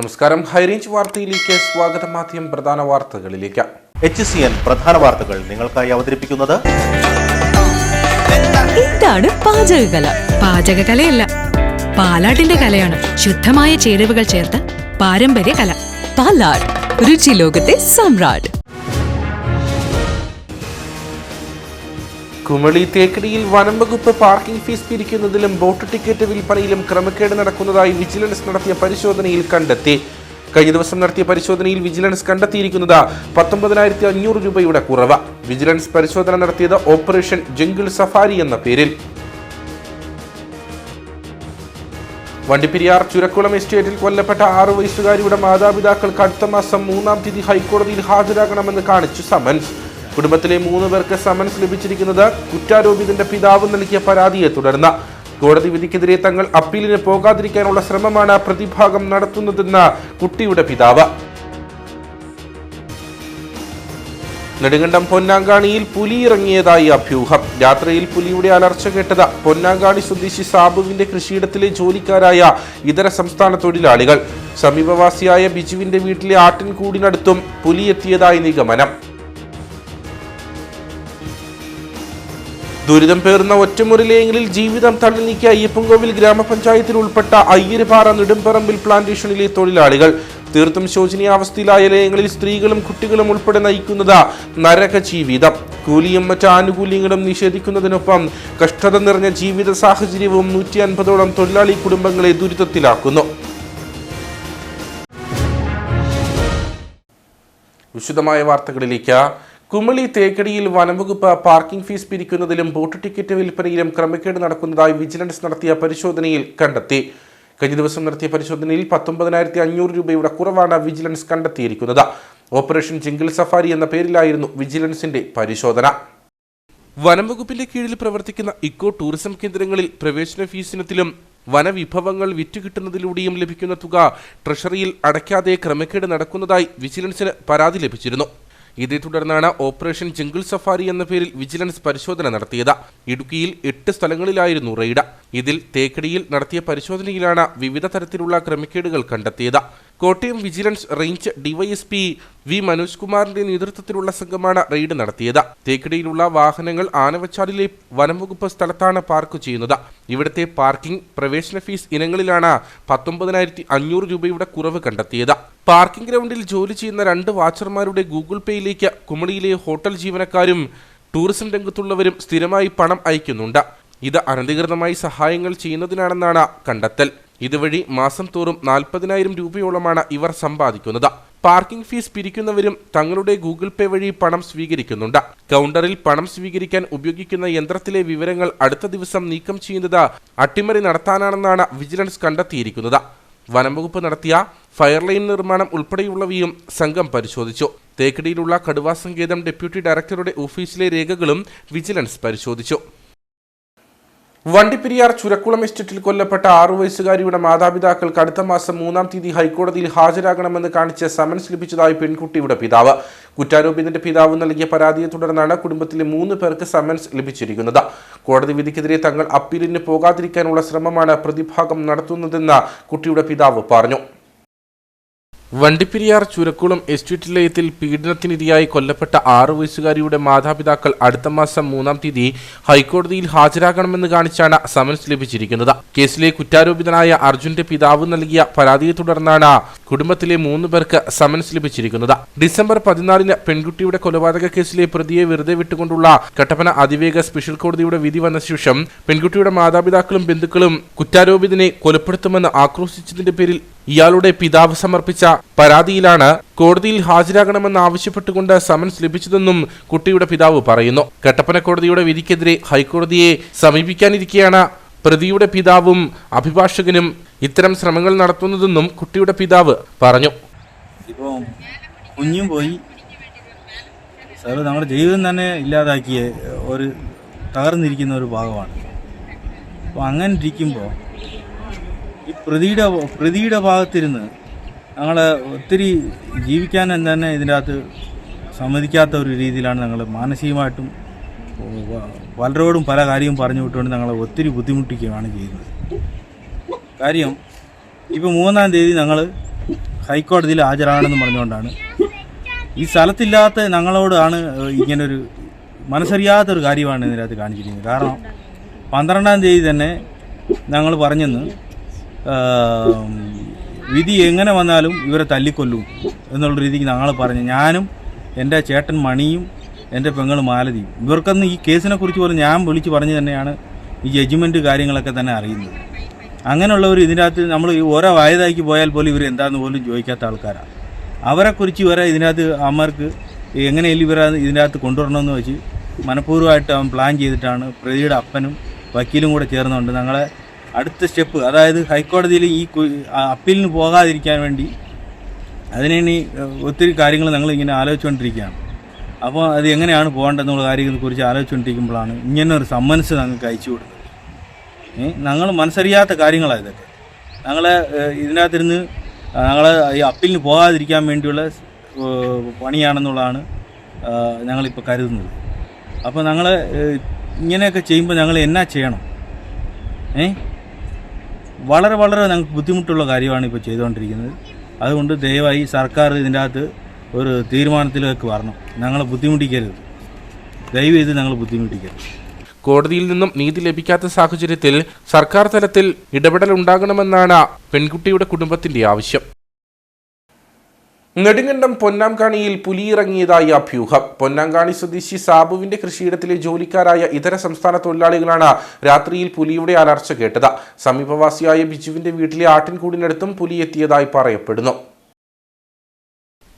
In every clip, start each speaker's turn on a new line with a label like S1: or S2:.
S1: നമസ്കാരം. ഹൈറേഞ്ച് വാർത്തയിലേക്ക് സ്വാഗതം. ആദ്യം പ്രധാന വാർത്തകളിലേക്ക്.
S2: HCN പ്രധാന വാർത്തകൾ നിങ്ങൾക്കായി അവതരിപ്പിക്കുന്നത്
S3: എന്താണ് പാചകകല?
S4: പാചകകലയല്ല, പാലാട്ടിന്റെ കലയാണ്. ശുദ്ധമായ ചേരുവകൾ ചേർത്ത പാരമ്പര്യ കല.
S3: പാലാട്, രുചി ലോകത്തെ സമ്രാട്ട്.
S1: കുമളി തേക്കടിയിൽ വനം വകുപ്പ് പാർക്കിംഗ് ഫീസ് പിരിക്കുന്നതിലും ബോട്ട് ടിക്കറ്റ് വിൽപ്പനയിലും ക്രമക്കേട് നടക്കുന്നതായി വിജിലൻസ് നടത്തിയ പരിശോധനയിൽ കണ്ടെത്തി. കഴിഞ്ഞ ദിവസം നടത്തിയ പരിശോധനയിൽ വിജിലൻസ് കണ്ടെത്തിയിരിക്കുന്നത് 19,500 രൂപയുടെ കുറവ്. വിജിലൻസ് പരിശോധന നടത്തിയത് ഓപ്പറേഷൻ ജംഗിൾ സഫാരി എന്ന പേരിൽ. വണ്ടിപ്പെരിയാർ ചുരക്കുളം എസ്റ്റേറ്റിൽ കൊല്ലപ്പെട്ട 6 വയസ്സുകാരിയുടെ മാതാപിതാക്കൾക്ക് അടുത്ത മാസം 3-ാം തീയതി ഹൈക്കോടതിയിൽ ഹാജരാകണമെന്ന് കാണിച്ചു സമൻസ്. കുടുംബത്തിലെ 3 പേർക്ക് സമൻസ് ലഭിച്ചിരിക്കുന്നത് കുറ്റാരോപിതന്റെ പിതാവ് നൽകിയ പരാതിയെ തുടർന്ന്. കോടതി വിധിക്കെതിരെ തങ്ങൾ അപ്പീലിന് പോകാതിരിക്കാനുള്ള ശ്രമമാണ് പ്രതിഭാഗം നടത്തുന്നതെന്ന് കുട്ടിയുടെ പിതാവ്. നെടുങ്കണ്ടം പൊന്നാങ്കാണിയിൽ പുലി ഇറങ്ങിയതായി അഭ്യൂഹം. രാത്രിയിൽ പുലിയുടെ അലർച്ച കേട്ടത് പൊന്നാങ്കാണി സ്വദേശി സാബുവിന്റെ കൃഷിയിടത്തിലെ ജോലിക്കാരായ ഇതര സംസ്ഥാന തൊഴിലാളികൾ. സമീപവാസിയായ ബിജുവിന്റെ വീട്ടിലെ ആട്ടിൻകൂടിനടുത്തും പുലി എത്തിയതായി നിഗമനം. ദുരിതം പേറുന്ന ഒറ്റമുറിലേങ്ങളിൽ ജീവിതം തള്ളി നീക്കിയ അയ്യപ്പൻകോവിൽ ഗ്രാമപഞ്ചായത്തിൽ ഉൾപ്പെട്ട അയ്യരുപാറ നെടുമ്പറമ്പിൽ പ്ലാന്റേഷനിലെ തൊഴിലാളികൾ. തീർത്തും ശോചനീയാവസ്ഥയിലായ ലയങ്ങളിൽ സ്ത്രീകളും കുട്ടികളും ഉൾപ്പെടെ നയിക്കുന്നത് നരക ജീവിതം. കൂലിയും മറ്റ് ആനുകൂല്യങ്ങളും നിഷേധിക്കുന്നതിനൊപ്പം കഷ്ടത നിറഞ്ഞ ജീവിത സാഹചര്യവും 150ഓളം തൊഴിലാളി കുടുംബങ്ങളെ ദുരിതത്തിലാക്കുന്നു. വിശദമായ വാർത്തകളിലേക്ക്. കുമളി തേക്കടിയിൽ വനംവകുപ്പ് പാർക്കിംഗ് ഫീസ് പിരിക്കുന്നതിലും ബോട്ട് ടിക്കറ്റ് വിൽപ്പനയിലും ക്രമക്കേട് നടക്കുന്നതായി വിജിലൻസ് നടത്തിയ പരിശോധനയിൽ കണ്ടെത്തി. കഴിഞ്ഞ ദിവസം നടത്തിയ പരിശോധനയിൽ 19,500 രൂപയുടെ കുറവാണ് വിജിലൻസ് കണ്ടെത്തിയിരിക്കുന്നത്. ഓപ്പറേഷൻ ജംഗിൾ സഫാരി എന്ന പേരിലായിരുന്നു വിജിലൻസിന്റെ പരിശോധന. വനംവകുപ്പിന്റെ കീഴിൽ പ്രവർത്തിക്കുന്ന ഇക്കോ ടൂറിസം കേന്ദ്രങ്ങളിൽ പ്രവേശന ഫീസിനത്തിലും വനവിഭവങ്ങൾ വിറ്റുകിട്ടുന്നതിലൂടെയും ലഭിക്കുന്ന തുക ട്രഷറിയിൽ അടയ്ക്കാതെ ക്രമക്കേട് നടക്കുന്നതായി വിജിലൻസിന് പരാതി ലഭിച്ചിരുന്നു. ഇതേ തുടർന്നാണ് ഓപ്പറേഷൻ ജംഗിൾ സഫാരി എന്ന പേരിൽ വിജിലൻസ് പരിശോധന നടത്തിയത്. ഇടുക്കിയിൽ 8 സ്ഥലങ്ങളിലായിരുന്നു റെയ്ഡ്. ഇതിൽ തേക്കടിയിൽ നടത്തിയ പരിശോധനയിലാണ് വിവിധ തരത്തിലുള്ള ക്രമക്കേടുകൾ കണ്ടെത്തിയത്. Kottayam vigilance range DYSP V Manoj കുമാറിന്റെ നേതൃത്വത്തിലുള്ള സംഘമാണ് റെയ്ഡ് നടത്തിയത്. തേക്കടിയിലുള്ള വാഹനങ്ങൾ ആനവച്ചാലിലെ വനംവകുപ്പ് സ്ഥലത്താണ് പാർക്ക് ചെയ്യുന്നത്. ഇവിടുത്തെ പാർക്കിംഗ്, പ്രവേശന ഫീസ് ഇനങ്ങളിലാണ് 19,500 രൂപയുടെ കുറവ് കണ്ടെത്തിയത്. പാർക്കിംഗ് ഗ്രൗണ്ടിൽ ജോലി ചെയ്യുന്ന 2 വാച്ചർമാരുടെ ഗൂഗിൾ പേയിലേക്ക് കുമളിയിലെ ഹോട്ടൽ ജീവനക്കാരും ടൂറിസം രംഗത്തുള്ളവരും സ്ഥിരമായി പണം അയക്കുന്നുണ്ട്. ഇത് അനധികൃതമായി സഹായങ്ങൾ ചെയ്യുന്നതിനാണെന്നാണ് കണ്ടെത്തൽ. ഇതുവഴി മാസം തോറും 40,000 രൂപയോളമാണ് ഇവർ സമ്പാദിക്കുന്നത്. പാർക്കിംഗ് ഫീസ് പിരിക്കുന്നവരും തങ്ങളുടെ ഗൂഗിൾ പേ വഴി പണം സ്വീകരിക്കുന്നുണ്ട്. കൗണ്ടറിൽ പണം സ്വീകരിക്കാൻ ഉപയോഗിക്കുന്ന യന്ത്രത്തിലെ വിവരങ്ങൾ അടുത്ത ദിവസം നീക്കം ചെയ്യുന്നത് അട്ടിമറി നടത്താനാണെന്നാണ് വിജിലൻസ് കണ്ടെത്തിയിരിക്കുന്നത്. വനംവകുപ്പ് നടത്തിയ ഫയർലൈൻ നിർമ്മാണം ഉൾപ്പെടെയുള്ളവയും സംഘം പരിശോധിച്ചു. തേക്കടിയിലുള്ള കടുവാ സങ്കേതം ഡെപ്യൂട്ടി ഡയറക്ടറുടെ ഓഫീസിലെ രേഖകളും വിജിലൻസ് പരിശോധിച്ചു. വണ്ടിപ്പെരിയാർ ചുരക്കുളം എസ്റ്റേറ്റിൽ കൊല്ലപ്പെട്ട 6 വയസ്സുകാരിയുടെ മാതാപിതാക്കൾക്ക് അടുത്ത മാസം 3-ാം തീയതി ഹൈക്കോടതിയിൽ ഹാജരാകണമെന്ന് കാണിച്ച് സമൻസ് ലഭിച്ചതായി പെൺകുട്ടിയുടെ പിതാവ്. കുറ്റാരോപിതന്റെ പിതാവ് നൽകിയ പരാതിയെ തുടർന്നാണ് കുടുംബത്തിലെ 3 പേർക്ക് സമൻസ് ലഭിച്ചിരിക്കുന്നത്. കോടതി വിധിക്കെതിരെ തങ്ങൾ അപ്പീലിന് പോകാതിരിക്കാനുള്ള ശ്രമമാണ് പ്രതിഭാഗം നടത്തുന്നതെന്ന് കുട്ടിയുടെ പിതാവ് പറഞ്ഞു. വണ്ടിപ്പെരിയാർ ചുരക്കുളം എസ്റ്റേറ്റ് ലയത്തിൽ പീഡനത്തിനിരയായി കൊല്ലപ്പെട്ട 6 വയസ്സുകാരിയുടെ മാതാപിതാക്കൾ അടുത്ത മാസം 3-ാം തീയതി ഹൈക്കോടതിയിൽ ഹാജരാകണമെന്ന് കാണിച്ചാണ് സമൻസ് ലഭിച്ചിരിക്കുന്നത്. കേസിലെ കുറ്റാരോപിതനായ അർജുന്റെ പിതാവ് നൽകിയ പരാതിയെ തുടർന്നാണ് കുടുംബത്തിലെ 3 പേർക്ക് സമൻസ് ലഭിച്ചിരിക്കുന്നത്. ഡിസംബർ 14-ന് പെൺകുട്ടിയുടെ കൊലപാതക കേസിലെ പ്രതിയെ വെറുതെ വിട്ടുകൊണ്ടുള്ള കട്ടപ്പന അതിവേഗ സ്പെഷ്യൽ കോടതിയുടെ വിധി വന്ന ശേഷം പെൺകുട്ടിയുടെ മാതാപിതാക്കളും ബന്ധുക്കളും കുറ്റാരോപിതനെ കൊലപ്പെടുത്തുമെന്ന് ആക്രോശിച്ചതിന്റെ പേരിൽ ഇയാളുടെ പിതാവ് സമർപ്പിച്ച പരാതിയിലാണ് കോടതിയിൽ ഹാജരാകണമെന്ന് ആവശ്യപ്പെട്ടുകൊണ്ട് സമൻസ് ലഭിച്ചതെന്നും കുട്ടിയുടെ പിതാവ് പറയുന്നു. കട്ടപ്പന കോടതിയുടെ വിധിക്കെതിരെ ഹൈക്കോടതിയെ സമീപിക്കാനിരിക്കെയാണ് പ്രതിയുടെ പിതാവും അഭിഭാഷകനും ഇത്തരം ശ്രമങ്ങൾ നടത്തുന്നതെന്നും കുട്ടിയുടെ പിതാവ് പറഞ്ഞു.
S5: ഇപ്പോൾ കുഞ്ഞും പോയി സാറ് നമ്മുടെ ജീവിതം തന്നെ ഇല്ലാതാക്കിയ ഒരു തകർന്നിരിക്കുന്ന ഒരു ഭാഗമാണ്. അപ്പോൾ അങ്ങനെ ഇരിക്കുമ്പോൾ ഈ പ്രതിയുടെ ഭാഗത്തിരുന്ന് ഞങ്ങളെ ഒത്തിരി ജീവിക്കാൻ തന്നെ ഇതിൻ്റെ അകത്ത് സമ്മതിക്കാത്ത ഒരു രീതിയിലാണ് ഞങ്ങൾ മാനസികമായിട്ടും പലരോടും പല കാര്യവും പറഞ്ഞു വിട്ടുകൊണ്ട് ഞങ്ങളെ ഒത്തിരി ബുദ്ധിമുട്ടിക്കുകയാണ് ചെയ്യുന്നത്. കാര്യം ഇപ്പോൾ 3-ാം തീയതി ഞങ്ങൾ ഹൈക്കോടതിയിൽ ഹാജരാകണമെന്ന് പറഞ്ഞുകൊണ്ടാണ്. ഈ സ്ഥലത്തില്ലാത്ത ഞങ്ങളോടാണ് ഇങ്ങനൊരു മനസ്സറിയാത്തൊരു കാര്യമാണ് ഇതിനകത്ത് കാണിച്ചിരിക്കുന്നത്. കാരണം 12-ാം തീയതി തന്നെ ഞങ്ങൾ പറഞ്ഞെന്ന് വിധി എങ്ങനെ വന്നാലും ഇവരെ തല്ലിക്കൊല്ലും എന്നുള്ള രീതിക്ക് ഞങ്ങൾ പറഞ്ഞു. ഞാനും എൻ്റെ ചേട്ടൻ മണിയും എൻ്റെ പെങ്ങൾ മാലതിയും ഇവർക്കൊന്നും ഈ കേസിനെ കുറിച്ച് പോലും ഞാൻ വിളിച്ച് പറഞ്ഞു തന്നെയാണ് ഈ ജഡ്ജ്മെൻറ്റ് കാര്യങ്ങളൊക്കെ തന്നെ അറിയുന്നത്. അങ്ങനെയുള്ളവർ ഇതിനകത്ത് നമ്മൾ ഓരോ വായതാക്കി പോയാൽ പോലും ഇവർ എന്താണെന്ന് പോലും ചോദിക്കാത്ത ആൾക്കാരാണ്. അവരെക്കുറിച്ച് വരെ ഇതിനകത്ത് അമ്മർക്ക് എങ്ങനെയെങ്കിലും ഇവരെ ഇതിനകത്ത് കൊണ്ടുവരണമെന്ന് വെച്ച് മനഃപൂർവ്വമായിട്ട് അവൻ പ്ലാൻ ചെയ്തിട്ടാണ് പ്രതിയുടെ അപ്പനും വക്കീലും കൂടെ ചേർന്നുകൊണ്ട് ഞങ്ങളെ അടുത്ത സ്റ്റെപ്പ്, അതായത് ഹൈക്കോടതിയിൽ ഈ അപ്പീലിന് പോകാതിരിക്കാൻ വേണ്ടി അതിനി ഒത്തിരി കാര്യങ്ങൾ ഞങ്ങളിങ്ങനെ ആലോചിച്ചുകൊണ്ടിരിക്കുകയാണ്. അപ്പോൾ അത് എങ്ങനെയാണ് പോകേണ്ടതെന്നുള്ള കാര്യങ്ങളെക്കുറിച്ച് ആലോചിച്ചുകൊണ്ടിരിക്കുമ്പോഴാണ് ഇങ്ങനൊരു സമ്മൻസ് ഞങ്ങൾക്ക് അയച്ചു കൊടുക്കുന്നത്. ഞങ്ങൾ മനസ്സറിയാത്ത കാര്യങ്ങളാണ് ഇതൊക്കെ. ഞങ്ങളെ ഇതിനകത്തിരുന്ന് ഞങ്ങളെ ഈ അപ്പീലിന് പോകാതിരിക്കാൻ വേണ്ടിയുള്ള പണിയാണെന്നുള്ളതാണ് ഞങ്ങളിപ്പോൾ കരുതുന്നത്. അപ്പോൾ ഞങ്ങൾ ഇങ്ങനെയൊക്കെ ചെയ്യുമ്പോൾ ഞങ്ങൾ എന്നാ ചെയ്യണം? വളരെ വളരെ ഞങ്ങൾക്ക് ബുദ്ധിമുട്ടുള്ള കാര്യമാണ് ഇപ്പോൾ ചെയ്തുകൊണ്ടിരിക്കുന്നത്. അതുകൊണ്ട് ദയവായി സർക്കാർ ഇതിൻ്റെ അകത്ത് ഒരു തീരുമാനത്തിലേക്ക് വരണം. ഞങ്ങളെ ബുദ്ധിമുട്ടിക്കരുത്, ദയവ് ചെയ്ത് ഞങ്ങൾ ബുദ്ധിമുട്ടിക്കരുത്.
S1: കോടതിയിൽ നിന്നും നീതി ലഭിക്കാത്ത സാഹചര്യത്തിൽ സർക്കാർ തലത്തിൽ ഇടപെടൽ ഉണ്ടാകണമെന്നാണ് പെൺകുട്ടിയുടെ കുടുംബത്തിന്റെ ആവശ്യം. നെടുങ്കണ്ടം പൊന്നാംകാണിയിൽ പുലിയിറങ്ങിയതായി അഭ്യൂഹം. പൊന്നാംകാണി സ്വദേശി സാബുവിന്റെ കൃഷിയിടത്തിലെ ജോലിക്കാരായ ഇതര സംസ്ഥാന തൊഴിലാളികളാണ് രാത്രിയിൽ പുലിയുടെ അലർച്ച കേട്ടത്. സമീപവാസിയായ ബിജുവിന്റെ വീട്ടിലെ ആട്ടിൻകൂടിനടുത്തും പുലി എത്തിയതായി പറയപ്പെടുന്നു.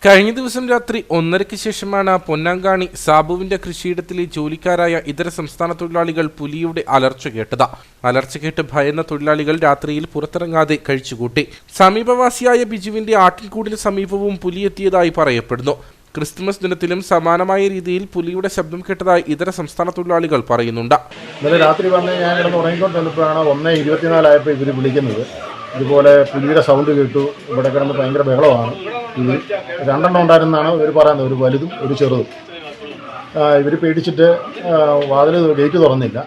S1: കഴിഞ്ഞ ദിവസം രാത്രി 1:30-ക്ക് ശേഷമാണ് പൊന്നാങ്കാണി സാബുവിന്റെ കൃഷിയിടത്തിലെ ജോലിക്കാരായ ഇതര സംസ്ഥാന തൊഴിലാളികൾ പുലിയുടെ അലർച്ച കേട്ടത്. അലർച്ച കേട്ട് ഭയന്ന തൊഴിലാളികൾ രാത്രിയിൽ പുറത്തിറങ്ങാതെ കഴിച്ചുകൂട്ടി. സമീപവാസിയായ ബിജുവിന്റെ ആട്ടിൻകൂടിന് സമീപവും പുലിയെത്തിയതായി പറയപ്പെടുന്നു. ക്രിസ്തുമസ് ദിനത്തിലും സമാനമായ രീതിയിൽ പുലിയുടെ ശബ്ദം കേട്ടതായി ഇതര സംസ്ഥാന തൊഴിലാളികൾ പറയുന്നുണ്ട്.
S6: ഇന്നലെ രാത്രി വന്ന് ഞാൻ കിടന്ന് ഉറങ്ങിക്കൊണ്ടിരുന്നപ്പോഴാണ് 1:24 ഇവർ വിളിക്കുന്നത്. ഇതുപോലെ പുലിയുടെ സൗണ്ട് കേട്ടു, ഇവിടെ കിടന്ന് ഭയങ്കര ബഹളമാണ്. ഇത് 2 എണ്ണം ഉണ്ടായിരുന്നാണ് ഇവർ പറയുന്നത്, ഒരു വലുതും ഒരു ചെറുതും. ഇവർ പേടിച്ചിട്ട് ഗേറ്റ് തുറന്നില്ല.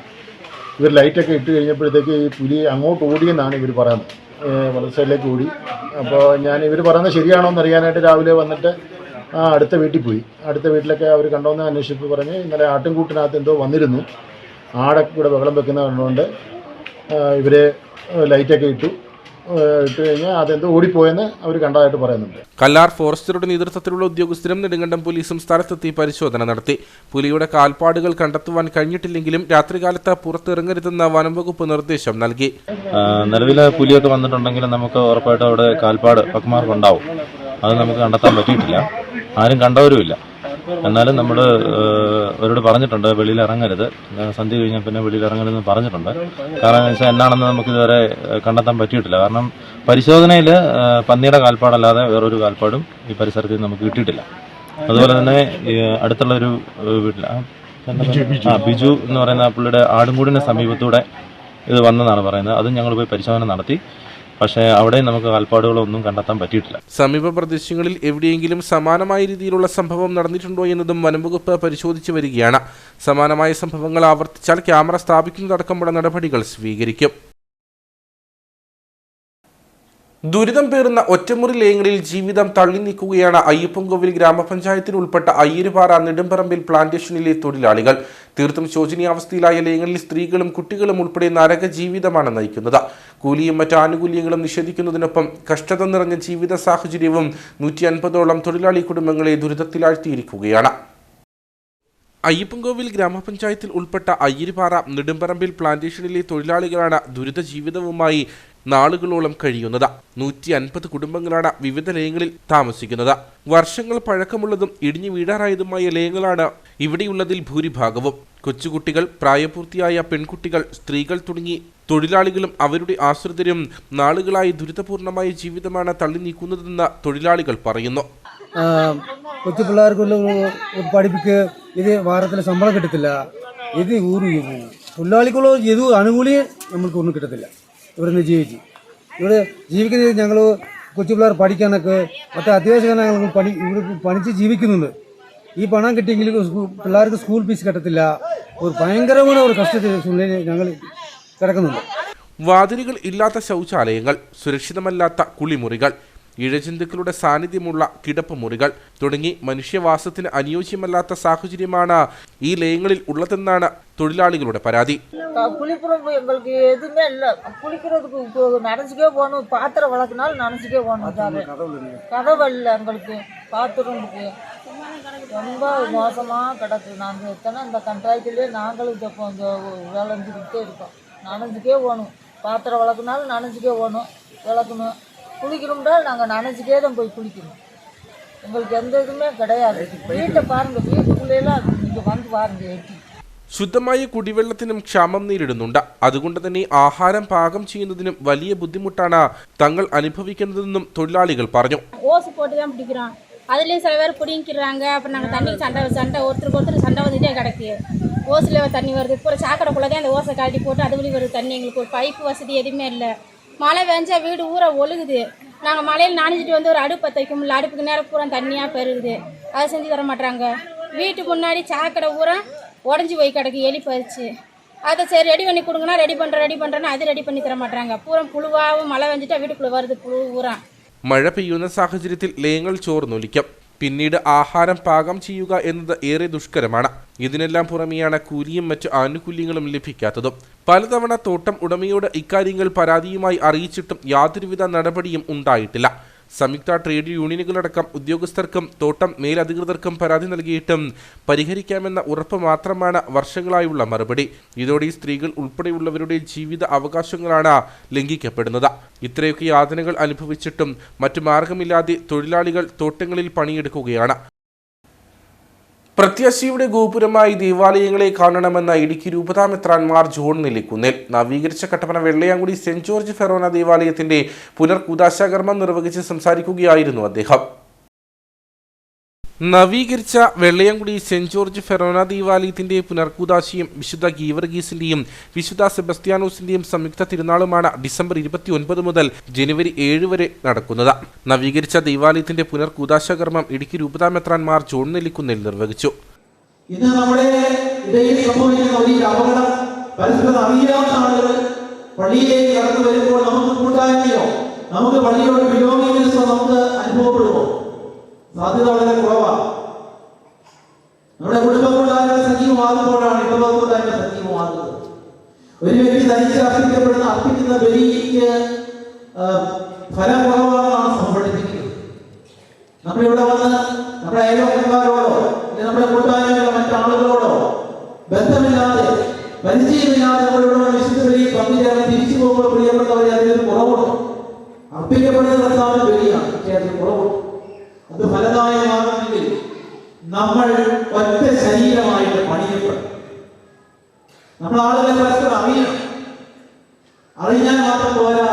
S6: ഇവർ ലൈറ്റൊക്കെ ഇട്ട് കഴിഞ്ഞപ്പോഴത്തേക്ക് ഈ പുലി അങ്ങോട്ട് ഓടിയെന്നാണ് ഇവർ പറയുന്നത്, വലത് സൈഡിലേക്ക് ഓടി. അപ്പോൾ ഇവർ പറയുന്നത് ശരിയാണോ എന്ന് അറിയാനായിട്ട് രാവിലെ വന്നിട്ട് അടുത്ത വീട്ടിൽ പോയി. അടുത്ത വീട്ടിലൊക്കെ അവർ കണ്ടോന്ന് അന്വേഷിച്ചപ്പോൾ പറഞ്ഞ് ഇന്നലെ ആട്ടിൻകൂട്ടിനകത്ത് എന്തോ വന്നിരുന്നു, ആടൊക്കെ കൂടെ ബഹളം വെക്കുന്ന കണ്ടുകൊണ്ട് ഇവർ ലൈറ്റൊക്കെ ഇട്ട് കഴിഞ്ഞാൽ അതെന്തോ ഓടിപ്പോയെന്ന് അവർ കണ്ടതായിട്ട് പറയുന്നുണ്ട്.
S1: കല്ലാർ ഫോറസ്റ്ററുടെ നേതൃത്വത്തിലുള്ള ഉദ്യോഗസ്ഥരും നെടുങ്കണ്ടം പോലീസും സ്ഥലത്തെത്തി പരിശോധന നടത്തി. പുലിയുടെ കാൽപ്പാടുകൾ കണ്ടെത്തുവാൻ കഴിഞ്ഞിട്ടില്ലെങ്കിലും രാത്രികാലത്ത് പുറത്തിറങ്ങരുതെന്ന് വനംവകുപ്പ് നിർദ്ദേശം നൽകി.
S7: നിലവിലെ പുലിയൊക്കെ വന്നിട്ടുണ്ടെങ്കിൽ നമുക്ക് ഉറപ്പായിട്ടും അവിടെ കാൽപ്പാട് പക്മാർക്ക് ഉണ്ടാവും. അത് നമുക്ക് കണ്ടെത്താൻ പറ്റിയിട്ടില്ല, ആരും കണ്ടവരുമില്ല. എന്നാലും നമ്മൾ അവരോട് പറഞ്ഞിട്ടുണ്ട് വെളിയിൽ ഇറങ്ങരുത്, സന്ധ്യ കഴിഞ്ഞാൽ പിന്നെ വെളിയിൽ ഇറങ്ങരുതെന്ന് പറഞ്ഞിട്ടുണ്ട്. കാരണം എന്ന് വെച്ചാൽ എന്നാണെന്ന് നമുക്കിതുവരെ കണ്ടെത്താൻ പറ്റിയിട്ടില്ല. കാരണം പരിശോധനയിൽ പന്നിയുടെ കാൽപ്പാടല്ലാതെ വേറൊരു കാൽപ്പാടും ഈ പരിസരത്തിൽ നമുക്ക് കിട്ടിയിട്ടില്ല. അതുപോലെ തന്നെ അടുത്തുള്ള ഒരു വീട്ടിൽ ബിജു എന്ന് പറയുന്ന പുള്ളിയുടെ ആടുംകൂടിന് സമീപത്തൂടെ ഇത് വന്നെന്നാണ് പറയുന്നത്. അതും ഞങ്ങൾ പോയി പരിശോധന നടത്തി. പക്ഷേ അവിടെ നമുക്ക് കാൽപ്പാടുകളൊന്നും കണ്ടെത്താൻ പറ്റിയിട്ടില്ല.
S1: സമീപ പ്രദേശങ്ങളിൽ എവിടെയെങ്കിലും സമാനമായ രീതിയിലുള്ള സംഭവം നടന്നിട്ടുണ്ടോ എന്നതും വനംവകുപ്പ് പരിശോധിച്ചു വരികയാണ്. സമാനമായ സംഭവങ്ങൾ ആവർത്തിച്ചാൽ ക്യാമറ സ്ഥാപിക്കുന്നതടക്കമുള്ള നടപടികൾ സ്വീകരിക്കും. ദുരിതം പേറുന്ന ഒറ്റമുറി ലയങ്ങളിൽ ജീവിതം തള്ളി നീക്കുകയാണ് അയ്യപ്പൻകോവിൽ ഗ്രാമപഞ്ചായത്തിൽ ഉൾപ്പെട്ട അയ്യരുപാറ നെടുമ്പറമ്പിൽ പ്ലാന്റേഷനിലെ തൊഴിലാളികൾ. തീർത്തും ശോചനീയാവസ്ഥയിലായ ലയങ്ങളിൽ സ്ത്രീകളും കുട്ടികളും ഉൾപ്പെടെ നരക ജീവിതമാണ് നയിക്കുന്നത്. കൂലിയും മറ്റ് ആനുകൂല്യങ്ങളും നിഷേധിക്കുന്നതിനൊപ്പം കഷ്ടത നിറഞ്ഞ ജീവിത സാഹചര്യവും 150ഓളം തൊഴിലാളി കുടുംബങ്ങളെ ദുരിതത്തിലാഴ്ത്തിയിരിക്കുകയാണ്. അയ്യപ്പൻകോവിൽ ഗ്രാമപഞ്ചായത്തിൽ ഉൾപ്പെട്ട അയ്യരുപാറ നെടുമ്പറമ്പിൽ പ്ലാന്റേഷനിലെ തൊഴിലാളികളാണ് ദുരിത ജീവിതവുമായി നാളുകളോളം കഴിയുന്നത്. 150 കുടുംബങ്ങളാണ് വിവിധ ലയങ്ങളിൽ താമസിക്കുന്നത്. വർഷങ്ങൾ പഴക്കമുള്ളതും ഇടിഞ്ഞു വീഴാറായതുമായ ലയങ്ങളാണ് ഇവിടെയുള്ളതിൽ ഭൂരിഭാഗവും. കൊച്ചുകുട്ടികൾ, പ്രായപൂർത്തിയായ പെൺകുട്ടികൾ, സ്ത്രീകൾ തുടങ്ങി തൊഴിലാളികളും അവരുടെ ആശ്രിതരും നാളുകളായി ദുരിതപൂർണമായ ജീവിതമാണ് തള്ളി നീക്കുന്നതെന്ന് തൊഴിലാളികൾ പറയുന്നു.
S8: കൊച്ചു പിള്ളേർക്കുള്ള പഠിപ്പിക്ക് ഇത് വാരത്തിൽ ശമ്പളം കിട്ടത്തില്ല. ഇത് തൊഴിലാളിക്കുള്ള ഇത് ആനുകൂല്യം നമുക്ക് ഒന്നും കിട്ടത്തില്ല. ഇവിടെ ഇവിടെ ജീവിക്കുന്നത് ഞങ്ങൾ കൊച്ചു പിള്ളേർ പഠിക്കാനൊക്കെ മറ്റേ അത്യാവശ്യം ഞങ്ങൾ ഇവിടെ പണിച്ച് ജീവിക്കുന്നുണ്ട്. ഈ പണം കിട്ടിയെങ്കിൽ പിള്ളേർക്ക് സ്കൂൾ ഫീസ് കിട്ടത്തില്ല. ഒരു ഭയങ്കരമായ ഒരു കഷ്ടത്തിൽ ഞങ്ങൾ കിടക്കുന്നുണ്ട്.
S1: വാതിലുകൾ ഇല്ലാത്ത ശൗചാലയങ്ങൾ, സുരക്ഷിതമല്ലാത്ത കുളിമുറികൾ, ഇഴജന്തുക്കളുടെ സാന്നിധ്യമുള്ള കിടപ്പ് മുറികൾ തുടങ്ങി മനുഷ്യവാസത്തിന് അനുയോജ്യമല്ലാത്ത സാഹചര്യമാണ് ഈ ലയങ്ങളിൽ ഉള്ളതെന്നാണ് തൊഴിലാളികളുടെ പരാതി.
S9: குளிப்புறம் எங்களுக்கு எதுவுமே இல்லை. குளிக்கிறதுக்கு நனைஞ்சிக்கே போகணும். பாத்திரம் வளர்க்கினாலும் நனைஞ்சிக்கே போகணும். கதவு இல்லை எங்களுக்கு பாத்ரூமுக்கு. ரொம்ப மோசமாக கிடக்கு. நாங்கள் எத்தனை இந்த கண்ட்ராக்டிலே நாங்களும் இந்த வேலை செஞ்சுக்கிட்டே இருக்கோம். நனைஞ்சிக்கே போகணும். பாத்திரம் வளர்க்கினாலும் நனைஞ்சிக்கே போகணும். விளக்கணும். குளிக்கணும்னால் நாங்கள் நனைஞ்சிக்கே தான் போய் குளிக்கணும். எங்களுக்கு எந்த இதுவுமே கிடையாது. வீட்டை பாருங்கள், வீட்டுக்குள்ளேலாம் நீங்கள் வந்து பாருங்கள் எட்டி.
S1: ശുദ്ധമായ കുടിവെള്ളത്തിനും ക്ഷാമം നേരിടുന്നുണ്ട്. അതുകൊണ്ട് തന്നെ ആഹാരം പാകം ചെയ്യുന്നതിനും വലിയ ബുദ്ധിമുട്ടാണ് തങ്ങൾ അനുഭവിക്കുന്നതെന്നും തൊഴിലാളികൾ പറഞ്ഞു.
S10: ஓசு போட்டு தான் பிடிக்கிறோம். அதுலேயும் சில பேர் பிடிங்கிறாங்க. அப்புறம் நாங்கள் தண்ணிக்கு சண்டை ஒருத்தருக்கு ஒருத்தர் சண்டை வந்துகிட்டே கிடக்கு. ஓசில் தண்ணி வருது. இப்போ சாக்கடைக்குள்ளே தான் அந்த ஓசை கழட்டி போட்டு அது வழி வருது தண்ணி. எங்களுக்கு ஒரு பைப்பு வசதி எதுவுமே இல்லை. மழை பெஞ்சா வீடு ஊரை ஒழுகுது. நாங்கள் மழையில் நனைஞ்சிட்டு வந்து ஒரு அடுப்பை தைக்க முடியல. அடுப்புக்கு நேரம் பூரா தண்ணியாக பெருகுது. அதை செஞ்சு தர மாட்டாங்க. வீட்டுக்கு முன்னாடி சாக்கடை ஊரா உடஞ்சி போய் கிடக்கு, எலி பறிச்சு. அதை சரி ரெடி பண்ணி கொடுங்கன்னா ரெடி பண்ணுறேன்னா அது ரெடி பண்ணி தர மாட்டாங்க. பூரா പുഴുവാവും. മഴ വെച്ചിട്ട് വീട്ടിൽ വരുത് പുഴു ഊറാ.
S1: മഴ പെയ്യുന്ന സാഹചര്യത്തിൽ ലയങ്ങൾ ചോർന്നൊലിക്കും. പിന്നീട് ആഹാരം പാകം ചെയ്യുക എന്നത് ഏറെ ദുഷ്കരമാണ്. ഇതിനെല്ലാം പുറമെയാണ് കൂലിയും മറ്റ് ആനുകൂല്യങ്ങളും ലഭിക്കാത്തതും. പലതവണ തോട്ടം ഉടമയോട് ഇക്കാര്യങ്ങൾ പരാതിയുമായി അറിയിച്ചിട്ടും യാതൊരുവിധ നടപടിയും ഉണ്ടായിട്ടില്ല. സംയുക്ത ട്രേഡ് യൂണിയനുകളടക്കം ഉദ്യോഗസ്ഥർക്കും തോട്ടം മേലധികൃതർക്കും പരാതി നൽകിയിട്ടും പരിഹരിക്കാമെന്ന ഉറപ്പ് മാത്രമാണ് വർഷങ്ങളായുള്ള മറുപടി. ഇതോടെ സ്ത്രീകൾ ഉൾപ്പെടെയുള്ളവരുടെ ജീവിത അവകാശങ്ങളാണ് ലംഘിക്കപ്പെടുന്നത്. ഇത്രയൊക്കെ യാതനകൾ അനുഭവിച്ചിട്ടും മറ്റു മാർഗമില്ലാതെ തൊഴിലാളികൾ തോട്ടങ്ങളിൽ പണിയെടുക്കുകയാണ്. പ്രത്യാശയുടെ ഗോപുരമായി ദേവാലയങ്ങളെ കാണണമെന്ന ഇടുക്കി രൂപതാമെത്രാൻമാർ ജോൺ നെല്ലിക്കുന്നിൽ നവീകരിച്ച Kattappana Vellayamkudi saint George forane ദേവാലയത്തിന്റെ പുനർകൂദാശാകർമ്മം നിർവഹിച്ച് സംസാരിക്കുകയായിരുന്നു അദ്ദേഹം. നവീകരിച്ച വെള്ളയാങ്കുടി സെന്റ് ജോർജ് ഫെറോന ദേവാലയത്തിന്റെ പുനർകൂദാശയും വിശുദ്ധ ഗീവർഗീസിന്റെയും വിശുദ്ധ സെബസ്ത്യാനോസിന്റെയും സംയുക്ത തിരുനാളുമാണ് ഡിസംബർ 29 മുതൽ ജനുവരി 7 വരെ നടക്കുന്നത്. നവീകരിച്ച ദേവാലയത്തിന്റെ പുനർകൂദാശാകർമ്മം ഇടുക്കി രൂപതാമെത്രാൻമാർ ജോൺ നെല്ലിക്കുന്നിൽ നിർവഹിച്ചു.
S11: ഇന്ന് നമ്മുടെ ഇടയിൽ സംഭവിക്കുന്ന വലിയ അപകടം പരസ്പരം അറിയാത്ത ആളുകൾ പള്ളിയിലേക്ക് കടന്നു വരുമ്പോൾ നമുക്ക് കൂട്ടായ്മയോ നമുക്ക് പള്ളിയോട് ബിലോങ്ങിങ്സോ നമുക്ക് അനുഭവപ്പെടുമോ? സാധ്യത വളരെ കുറവാണ്. നമ്മുടെ കുടുംബക്കൂട്ടായ്മ സജീവമാകുമ്പോഴാണ് ഇടവക്കൂട്ടായ്മ സജീവമാകുന്നത്. ഒരു വ്യക്തി തനിച്ച് അർപ്പിക്കുന്ന ബലിക്ക് ഫലം കുറവാണെന്നാണ് സംഭവിക്കുന്നത്. നമ്മളിവിടെ വന്ന് നമ്മുടെ അയൽവക്കന്മാരോടോ നമ്മുടെ കൂട്ടായ്മയിലെ മറ്റാളുകളോടോ ബന്ധമില്ലാതെ പരിചയമില്ലാതെ നമ്മളിവിടെ വിശുദ്ധ ബലിയിൽ പങ്കുചേർന്ന് തിരിച്ചു പോകുമ്പോൾ പ്രിയപ്പെട്ടവരെ അതിലൊരു കുറവുണ്ട്. അർപ്പിക്കപ്പെടുന്ന കർത്താവിന്റെ ബലിയാണ്, പക്ഷേ അതിന് കുറവുണ്ട്. അത് ഫലദായകമാകണമെങ്കിൽ നമ്മൾ ഒറ്റ ശരീരമായിട്ട് പണിയപ്പെടും. നമ്മൾ ആളുകളെ പരസ്പരം അറിഞ്ഞാൽ മാത്രം പോരാ,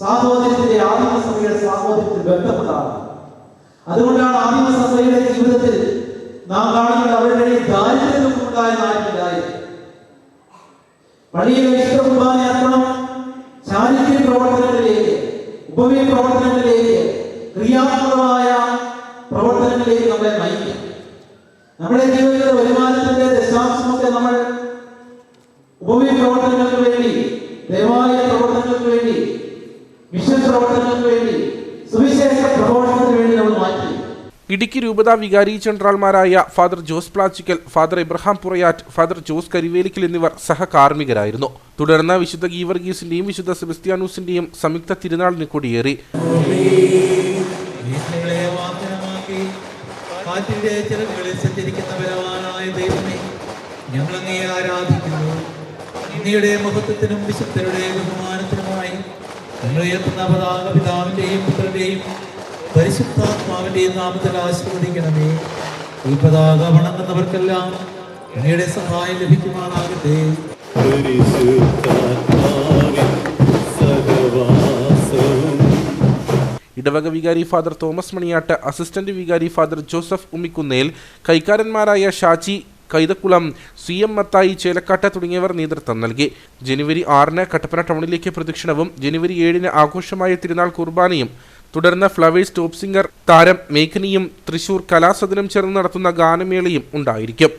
S11: സാഹോദര്യത്തിന്റെ ആദിമസഭയുടെ സാഹോദര്യത്തിൽ ബന്ധപ്പെടാറ്. അതുകൊണ്ടാണ് ആദിമസഭയുടെ ജീവിതത്തിൽ നാം കാണുന്നത് അവരുടെ ദാരിദ്ര്യമുണ്ടായ നാട്ടിലായിരുന്നു. പള്ളിയിലെ വിശുദ്ധ കുർബാന അർപ്പണം ചാരിത്യ പ്രവർത്തനങ്ങളിലേക്ക്, ഉപവി പ്രവർത്തനങ്ങളിലേക്ക്, ക്രിയാത്മകമായ പ്രവർത്തനങ്ങളിലേക്ക് നമ്മളെ നയിക്കും. നമ്മുടെ ജീവിതത്തിലെ വരുമാനത്തിന്റെ ദശാംശമൊക്കെ നമ്മൾ ഉപവി പ്രവർത്തനങ്ങൾക്ക് വേണ്ടി, ദേവാലയ പ്രവർത്തനങ്ങൾക്ക് വേണ്ടി, മിഷൻ പ്രവർത്തനങ്ങൾക്ക് വേണ്ടി, സുവിശേഷ പ്രവർത്തനത്തിന് വേണ്ടി നമ്മൾ മാറ്റി.
S1: ഇടുക്കി രൂപതാ വികാരി ജനറൽമാരായ father Jose Plachickal, father Ibrahim Purayattu, father Jose Karivelickal എന്നിവർ സഹകാർമ്മികരായിരുന്നു. തുടർന്ന് വിശുദ്ധ ഗീവർഗീസിന്റെയും വിശുദ്ധ സെബസ്ത്യാനോസിന്റെയും സംയുക്ത തിരുനാളിന് കൊടിയേറി.
S11: കാറ്റിന്റെ ചിറകുകളിൽ സഞ്ചരിക്കുന്നവരായ ദൈവമേ, ഞങ്ങൾ അങ്ങയെ ആരാധിക്കുന്നു. അങ്ങയുടെ മഹത്വത്തിനും വിശുദ്ധരുടെ ബഹുമാനത്തിനുമായി ഞങ്ങൾ ഉയർത്തുന്ന പതാക പിതാവിന്റെയും പുത്രന്റെയും പരിശുദ്ധാത്മാവിന്റെയും നാമത്തിൽ ആശീർവദിക്കണമേ. ഈ പതാക വണങ്ങുന്നവർക്കെല്ലാം അങ്ങയുടെ സഹായം ലഭിക്കുമാറാകട്ടെ.
S1: ഇടവക വികാരി ഫാദർ തോമസ് മണിയാട്ട്, അസിസ്റ്റന്റ് വികാരി ഫാദർ ജോസഫ് ഉമ്മിക്കുന്നേൽ, കൈക്കാരന്മാരായ ഷാജി കൈതക്കുളം, CM മത്തായി ചേലക്കാട്ട് തുടങ്ങിയവർ നേതൃത്വം നൽകി. ജനുവരി 6 കട്ടപ്പന ടൗണിലേക്ക് പ്രദക്ഷിണവും ജനുവരി 7 ആഘോഷമായ തിരുനാൾ കുർബാനയും തുടർന്ന് ഫ്ലവേഴ്സ് ടോപ്പ് സിംഗർ താരം മേഘനിയും തൃശൂർ കലാസദനം ചേർന്ന് നടത്തുന്ന ഗാനമേളയും ഉണ്ടായിരിക്കും.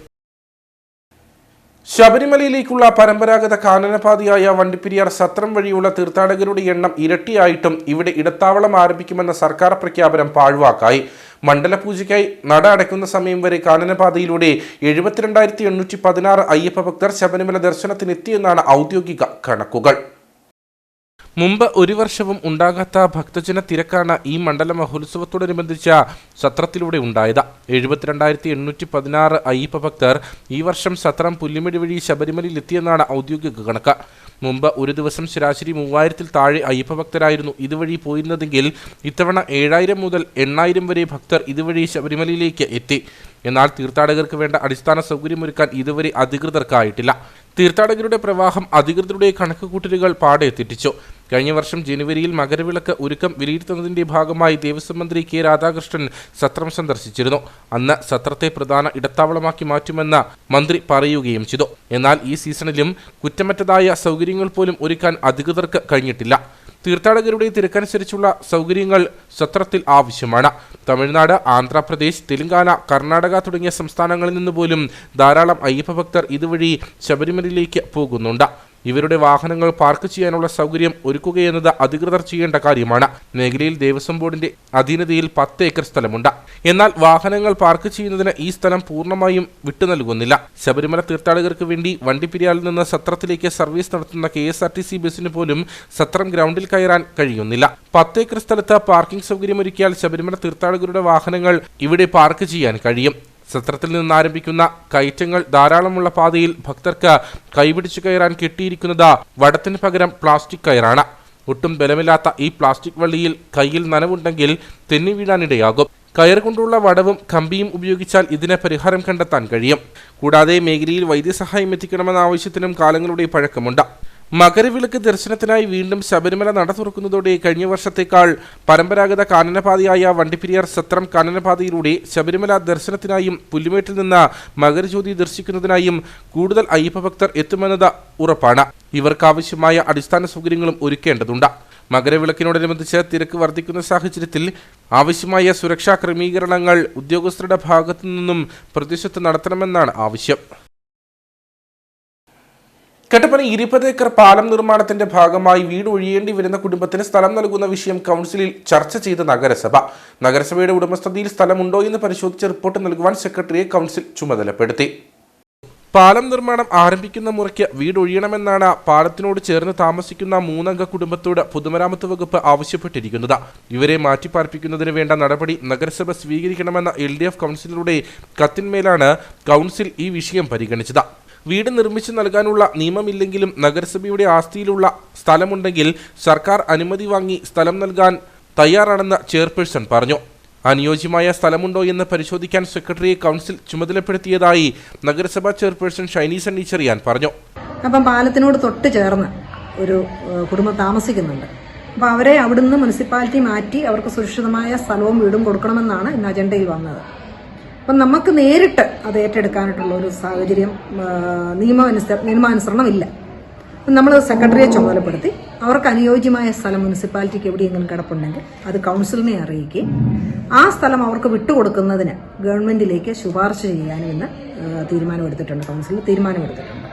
S1: ശബരിമലയിലേക്കുള്ള പരമ്പരാഗത കാനനപാതയായ വണ്ടിപ്പെരിയാർ സത്രം വഴിയുള്ള തീർത്ഥാടകരുടെ എണ്ണം ഇരട്ടിയായിട്ടും ഇവിടെ ഇടത്താവളം ആരംഭിക്കുമെന്ന സർക്കാർ പ്രഖ്യാപനം പാഴ്വാക്കായി. മണ്ഡലപൂജയ്ക്കായി നട അടയ്ക്കുന്ന സമയം വരെ കാനനപാതയിലൂടെ 72,816 അയ്യപ്പ ഭക്തർ ശബരിമല ദർശനത്തിനെത്തിയെന്നാണ് ഔദ്യോഗിക കണക്കുകൾ. മുമ്പ് ഒരു വർഷവും ഉണ്ടാകാത്ത ഭക്തജന തിരക്കാണ് ഈ മണ്ഡല മഹോത്സവത്തോടനുബന്ധിച്ച സത്രത്തിലൂടെ ഉണ്ടായത്. 72,816 അയ്യപ്പ ഭക്തർ ഈ വർഷം സത്രം പുല്ലുമടി വഴി ശബരിമലയിൽ എത്തിയെന്നാണ് ഔദ്യോഗിക കണക്ക്. മുമ്പ് ഒരു ദിവസം ശരാശരി 3000-ൽ താഴെ അയ്യപ്പ ഭക്തരായിരുന്നു ഇതുവഴി പോയിരുന്നതെങ്കിൽ ഇത്തവണ 7,000 മുതൽ 8,000 വരെ ഭക്തർ ഇതുവഴി ശബരിമലയിലേക്ക് എത്തി. എന്നാൽ തീർത്ഥാടകർക്ക് വേണ്ട അടിസ്ഥാന സൗകര്യമൊരുക്കാൻ ഇതുവരെ അധികൃതർക്കായിട്ടില്ല. തീർത്ഥാടകരുടെ പ്രവാഹം അധികൃതരുടെ കണക്കുകൂട്ടലുകൾ പാടെ തെറ്റിച്ചു. കഴിഞ്ഞ വർഷം ജനുവരിയിൽ മകരവിളക്ക് ഒരുക്കം വിലയിരുത്തുന്നതിന്റെ ഭാഗമായി ദേവസ്വം മന്ത്രി കെ രാധാകൃഷ്ണൻ സത്രം സന്ദർശിച്ചിരുന്നു. അന്ന് സത്രത്തെ പ്രധാന ഇടത്താവളമാക്കി മാറ്റുമെന്ന് മന്ത്രി പറയുകയും ചെയ്തു. എന്നാൽ ഈ സീസണിലും കുറ്റമറ്റതായ സൗകര്യങ്ങൾ പോലും ഒരുക്കാൻ അധികൃതർക്ക് കഴിഞ്ഞിട്ടില്ല. തീർത്ഥാടകരുടെ തിരക്കനുസരിച്ചുള്ള സൗകര്യങ്ങൾ സത്രത്തിൽ ആവശ്യമാണ്. തമിഴ്നാട്, ആന്ധ്രാപ്രദേശ്, തെലങ്കാന, കർണാടക തുടങ്ങിയ സംസ്ഥാനങ്ങളിൽ നിന്ന് പോലും ധാരാളം അയ്യപ്പ ഭക്തർ ഇതുവഴി ശബരിമലയിലേക്ക് പോകുന്നുണ്ട്. ഇവരുടെ വാഹനങ്ങൾ പാർക്ക് ചെയ്യാനുള്ള സൗകര്യം ഒരുക്കുകയെന്നത് അധികൃതർ ചെയ്യേണ്ട കാര്യമാണ്. മേഖലയിൽ ദേവസ്വം ബോർഡിന്റെ അധീനതയിൽ 10 ഏക്കർ സ്ഥലമുണ്ട്. എന്നാൽ വാഹനങ്ങൾ പാർക്ക് ചെയ്യുന്നതിന് ഈ സ്ഥലം പൂർണ്ണമായും വിട്ടു നൽകുന്നില്ല. ശബരിമല തീർത്ഥാടകർക്ക് വേണ്ടി വണ്ടിപ്പെരിയാറിൽ നിന്ന് സത്രത്തിലേക്ക് സർവീസ് നടത്തുന്ന KSRTC ബസ്സിന് പോലും സത്രം ഗ്രൗണ്ടിൽ കയറാൻ കഴിയുന്നില്ല. 10 ഏക്കർ സ്ഥലത്ത് പാർക്കിംഗ് സൗകര്യമൊരുക്കിയാൽ ശബരിമല തീർത്ഥാടകരുടെ വാഹനങ്ങൾ ഇവിടെ പാർക്ക് ചെയ്യാൻ കഴിയും. സത്രത്തിൽ നിന്ന് ആരംഭിക്കുന്ന കയറ്റങ്ങൾ ധാരാളമുള്ള പാതയിൽ ഭക്തർക്ക് കൈപിടിച്ചു കയറാൻ കെട്ടിയിരിക്കുന്നത് വടത്തിന് പകരം പ്ലാസ്റ്റിക് കയറാണ്. ഒട്ടും ബലമില്ലാത്ത ഈ പ്ലാസ്റ്റിക് വള്ളിയിൽ കയ്യിൽ നനവുണ്ടെങ്കിൽ തെന്നി വീഴാനിടയാകും. കയർ കൊണ്ടുള്ള വടവും കമ്പിയും ഉപയോഗിച്ചാൽ ഇതിന് പരിഹാരം കണ്ടെത്താൻ കഴിയും. കൂടാതെ മേഖലയിൽ വൈദ്യസഹായം എത്തിക്കണമെന്ന ആവശ്യത്തിനും കാലങ്ങളുടെ പഴക്കമുണ്ട്. മകരവിളക്ക് ദർശനത്തിനായി വീണ്ടും ശബരിമല നട തുറക്കുന്നതോടെ കഴിഞ്ഞ വർഷത്തേക്കാൾ പരമ്പരാഗത കാനനപാതയായ വണ്ടിപ്പെരിയാർ സത്രം കാനനപാതയിലൂടെ ശബരിമല ദർശനത്തിനായും പുല്ലുമേട്ടിൽ നിന്ന് മകരജ്യോതി ദർശിക്കുന്നതിനായും കൂടുതൽ അയ്യപ്പ ഭക്തർ എത്തുമെന്നത് ഉറപ്പാണ്. ഇവർക്കാവശ്യമായ അടിസ്ഥാന സൗകര്യങ്ങളും ഒരുക്കേണ്ടതുണ്ട്. മകരവിളക്കിനോടനുബന്ധിച്ച് തിരക്ക് വർദ്ധിക്കുന്ന സാഹചര്യത്തിൽ ആവശ്യമായ സുരക്ഷാ ക്രമീകരണങ്ങൾ ഉദ്യോഗസ്ഥരുടെ ഭാഗത്തു നിന്നും പ്രദേശത്ത് നടത്തണമെന്നാണ് ആവശ്യം. കട്ടപ്പന 20 ഏക്കർ പാലം നിർമ്മാണത്തിന്റെ ഭാഗമായി വീട് ഒഴിയേണ്ടി വരുന്ന കുടുംബത്തിന് സ്ഥലം നൽകുന്ന വിഷയം കൗൺസിലിൽ ചർച്ച ചെയ്ത നഗരസഭ. നഗരസഭയുടെ ഉടമസ്ഥതയിൽ സ്ഥലമുണ്ടോ എന്ന് പരിശോധിച്ച് റിപ്പോർട്ട് നൽകുവാൻ സെക്രട്ടറിയെ കൗൺസിൽ ചുമതലപ്പെടുത്തി. പാലം നിർമ്മാണം ആരംഭിക്കുന്ന മുറയ്ക്ക് വീട് ഒഴിയണമെന്നാണ് പാലത്തിനോട് ചേർന്ന് താമസിക്കുന്ന 3 അംഗ കുടുംബത്തോട് പൊതുമരാമത്ത് വകുപ്പ് ആവശ്യപ്പെട്ടിരിക്കുന്നത്. ഇവരെ മാറ്റിപ്പാർപ്പിക്കുന്നതിന് വേണ്ട നടപടി നഗരസഭ സ്വീകരിക്കണമെന്ന LDF കൗൺസിലറുടെ കത്തിന്മേലാണ് കൗൺസിൽ ഈ വിഷയം പരിഗണിച്ചത്. വീട് നിർമ്മിച്ചു നൽകാനുള്ള നിയമമില്ലെങ്കിലും നഗരസഭയുടെ ആസ്തിയിലുള്ള സ്ഥലമുണ്ടെങ്കിൽ സർക്കാർ അനുമതി വാങ്ങി സ്ഥലം നൽകാൻ തയ്യാറാണെന്ന് ചെയർപേഴ്സൺ പറഞ്ഞു. അനുയോജ്യമായ സ്ഥലമുണ്ടോ എന്ന് പരിശോധിക്കാൻ സെക്രട്ടറിയെ കൗൺസിൽ ചുമതലപ്പെടുത്തിയതായി നഗരസഭാ ചെയർപേഴ്സൺ ഷൈനി സണ്ണി ചെറിയാൻ പറഞ്ഞു.
S12: അപ്പം പാലത്തിനോട് തൊട്ട് ചേർന്ന് ഒരു കുടുംബം താമസിക്കുന്നുണ്ട്. അപ്പോൾ അവരെ അവിടുന്ന് മുനിസിപ്പാലിറ്റി മാറ്റി അവർക്ക് സുരക്ഷിതമായ സ്ഥലവും വീടും കൊടുക്കണമെന്നാണ് ഇന്ന് അജണ്ടയിൽ വന്നത്. അപ്പം നമുക്ക് നേരിട്ട് അത് ഏറ്റെടുക്കാനായിട്ടുള്ള ഒരു സാഹചര്യം നിയമാനുസരണം ഇല്ല. അപ്പം നമ്മൾ സെക്രട്ടറിയെ ചുമതലപ്പെടുത്തി അവർക്ക് അനുയോജ്യമായ സ്ഥലം മുനിസിപ്പാലിറ്റിക്ക് എവിടെയെങ്കിലും കിടപ്പുണ്ടെങ്കിൽ അത് കൗൺസിലിനെ അറിയിക്കുകയും ആ സ്ഥലം അവർക്ക് വിട്ടുകൊടുക്കുന്നതിന് ഗവൺമെന്റിലേക്ക് ശുപാർശ ചെയ്യാനും ഇന്ന് തീരുമാനമെടുത്തിട്ടുണ്ട്. കൗൺസിലിൽ തീരുമാനമെടുത്തിട്ടുണ്ട്.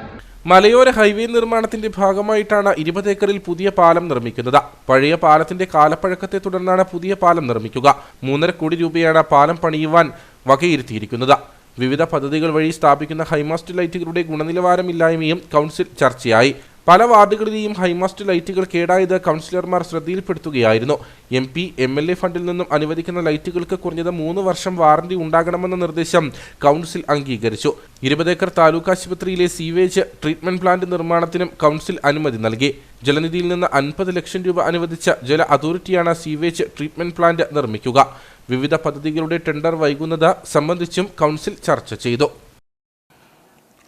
S1: മലയോര ഹൈവേ നിർമ്മാണത്തിന്റെ ഭാഗമായിട്ടാണ് 20 ഏക്കറിൽ പുതിയ പാലം നിർമ്മിക്കുന്നത്. പഴയ പാലത്തിന്റെ കാലപ്പഴക്കത്തെ തുടർന്നാണ് പുതിയ പാലം നിർമ്മിക്കുക. 3.5 കോടി രൂപയാണ് പാലം പണിയുവാൻ വകയിരുത്തിയിരിക്കുന്നത്. വിവിധ പദ്ധതികൾ വഴി സ്ഥാപിക്കുന്ന ഹൈമാസ്റ്റ് ലൈറ്റുകളുടെ ഗുണനിലവാരമില്ലായ്മയും കൗൺസിൽ ചർച്ചയായി. പല വാർഡുകളിലെയും ഹൈമാസ്റ്റ് ലൈറ്റുകൾ കേടായത് കൗൺസിലർമാർ ശ്രദ്ധയിൽപ്പെടുത്തുകയായിരുന്നു. MP, MLA ഫണ്ടിൽ നിന്നും അനുവദിക്കുന്ന ലൈറ്റുകൾക്ക് കുറഞ്ഞത് 3 വർഷം വാറന്റി ഉണ്ടാകണമെന്ന നിർദ്ദേശം കൗൺസിൽ അംഗീകരിച്ചു. 20 ഏക്കർ താലൂക്ക് ആശുപത്രിയിലെ സീവേജ് ട്രീറ്റ്മെന്റ് പ്ലാന്റ് നിർമ്മാണത്തിനും കൗൺസിൽ അനുമതി നൽകി. ജലനിധിയിൽ നിന്ന് 50 ലക്ഷം രൂപ അനുവദിച്ച ജല അതോറിറ്റിയാണ് സീവേജ് ട്രീറ്റ്മെന്റ് പ്ലാന്റ് നിർമ്മിക്കുക. വിവിധ പദ്ധതികളുടെ ടെൻഡർ വൈകുന്നത് സംബന്ധിച്ചും കൗൺസിൽ ചർച്ച ചെയ്തു.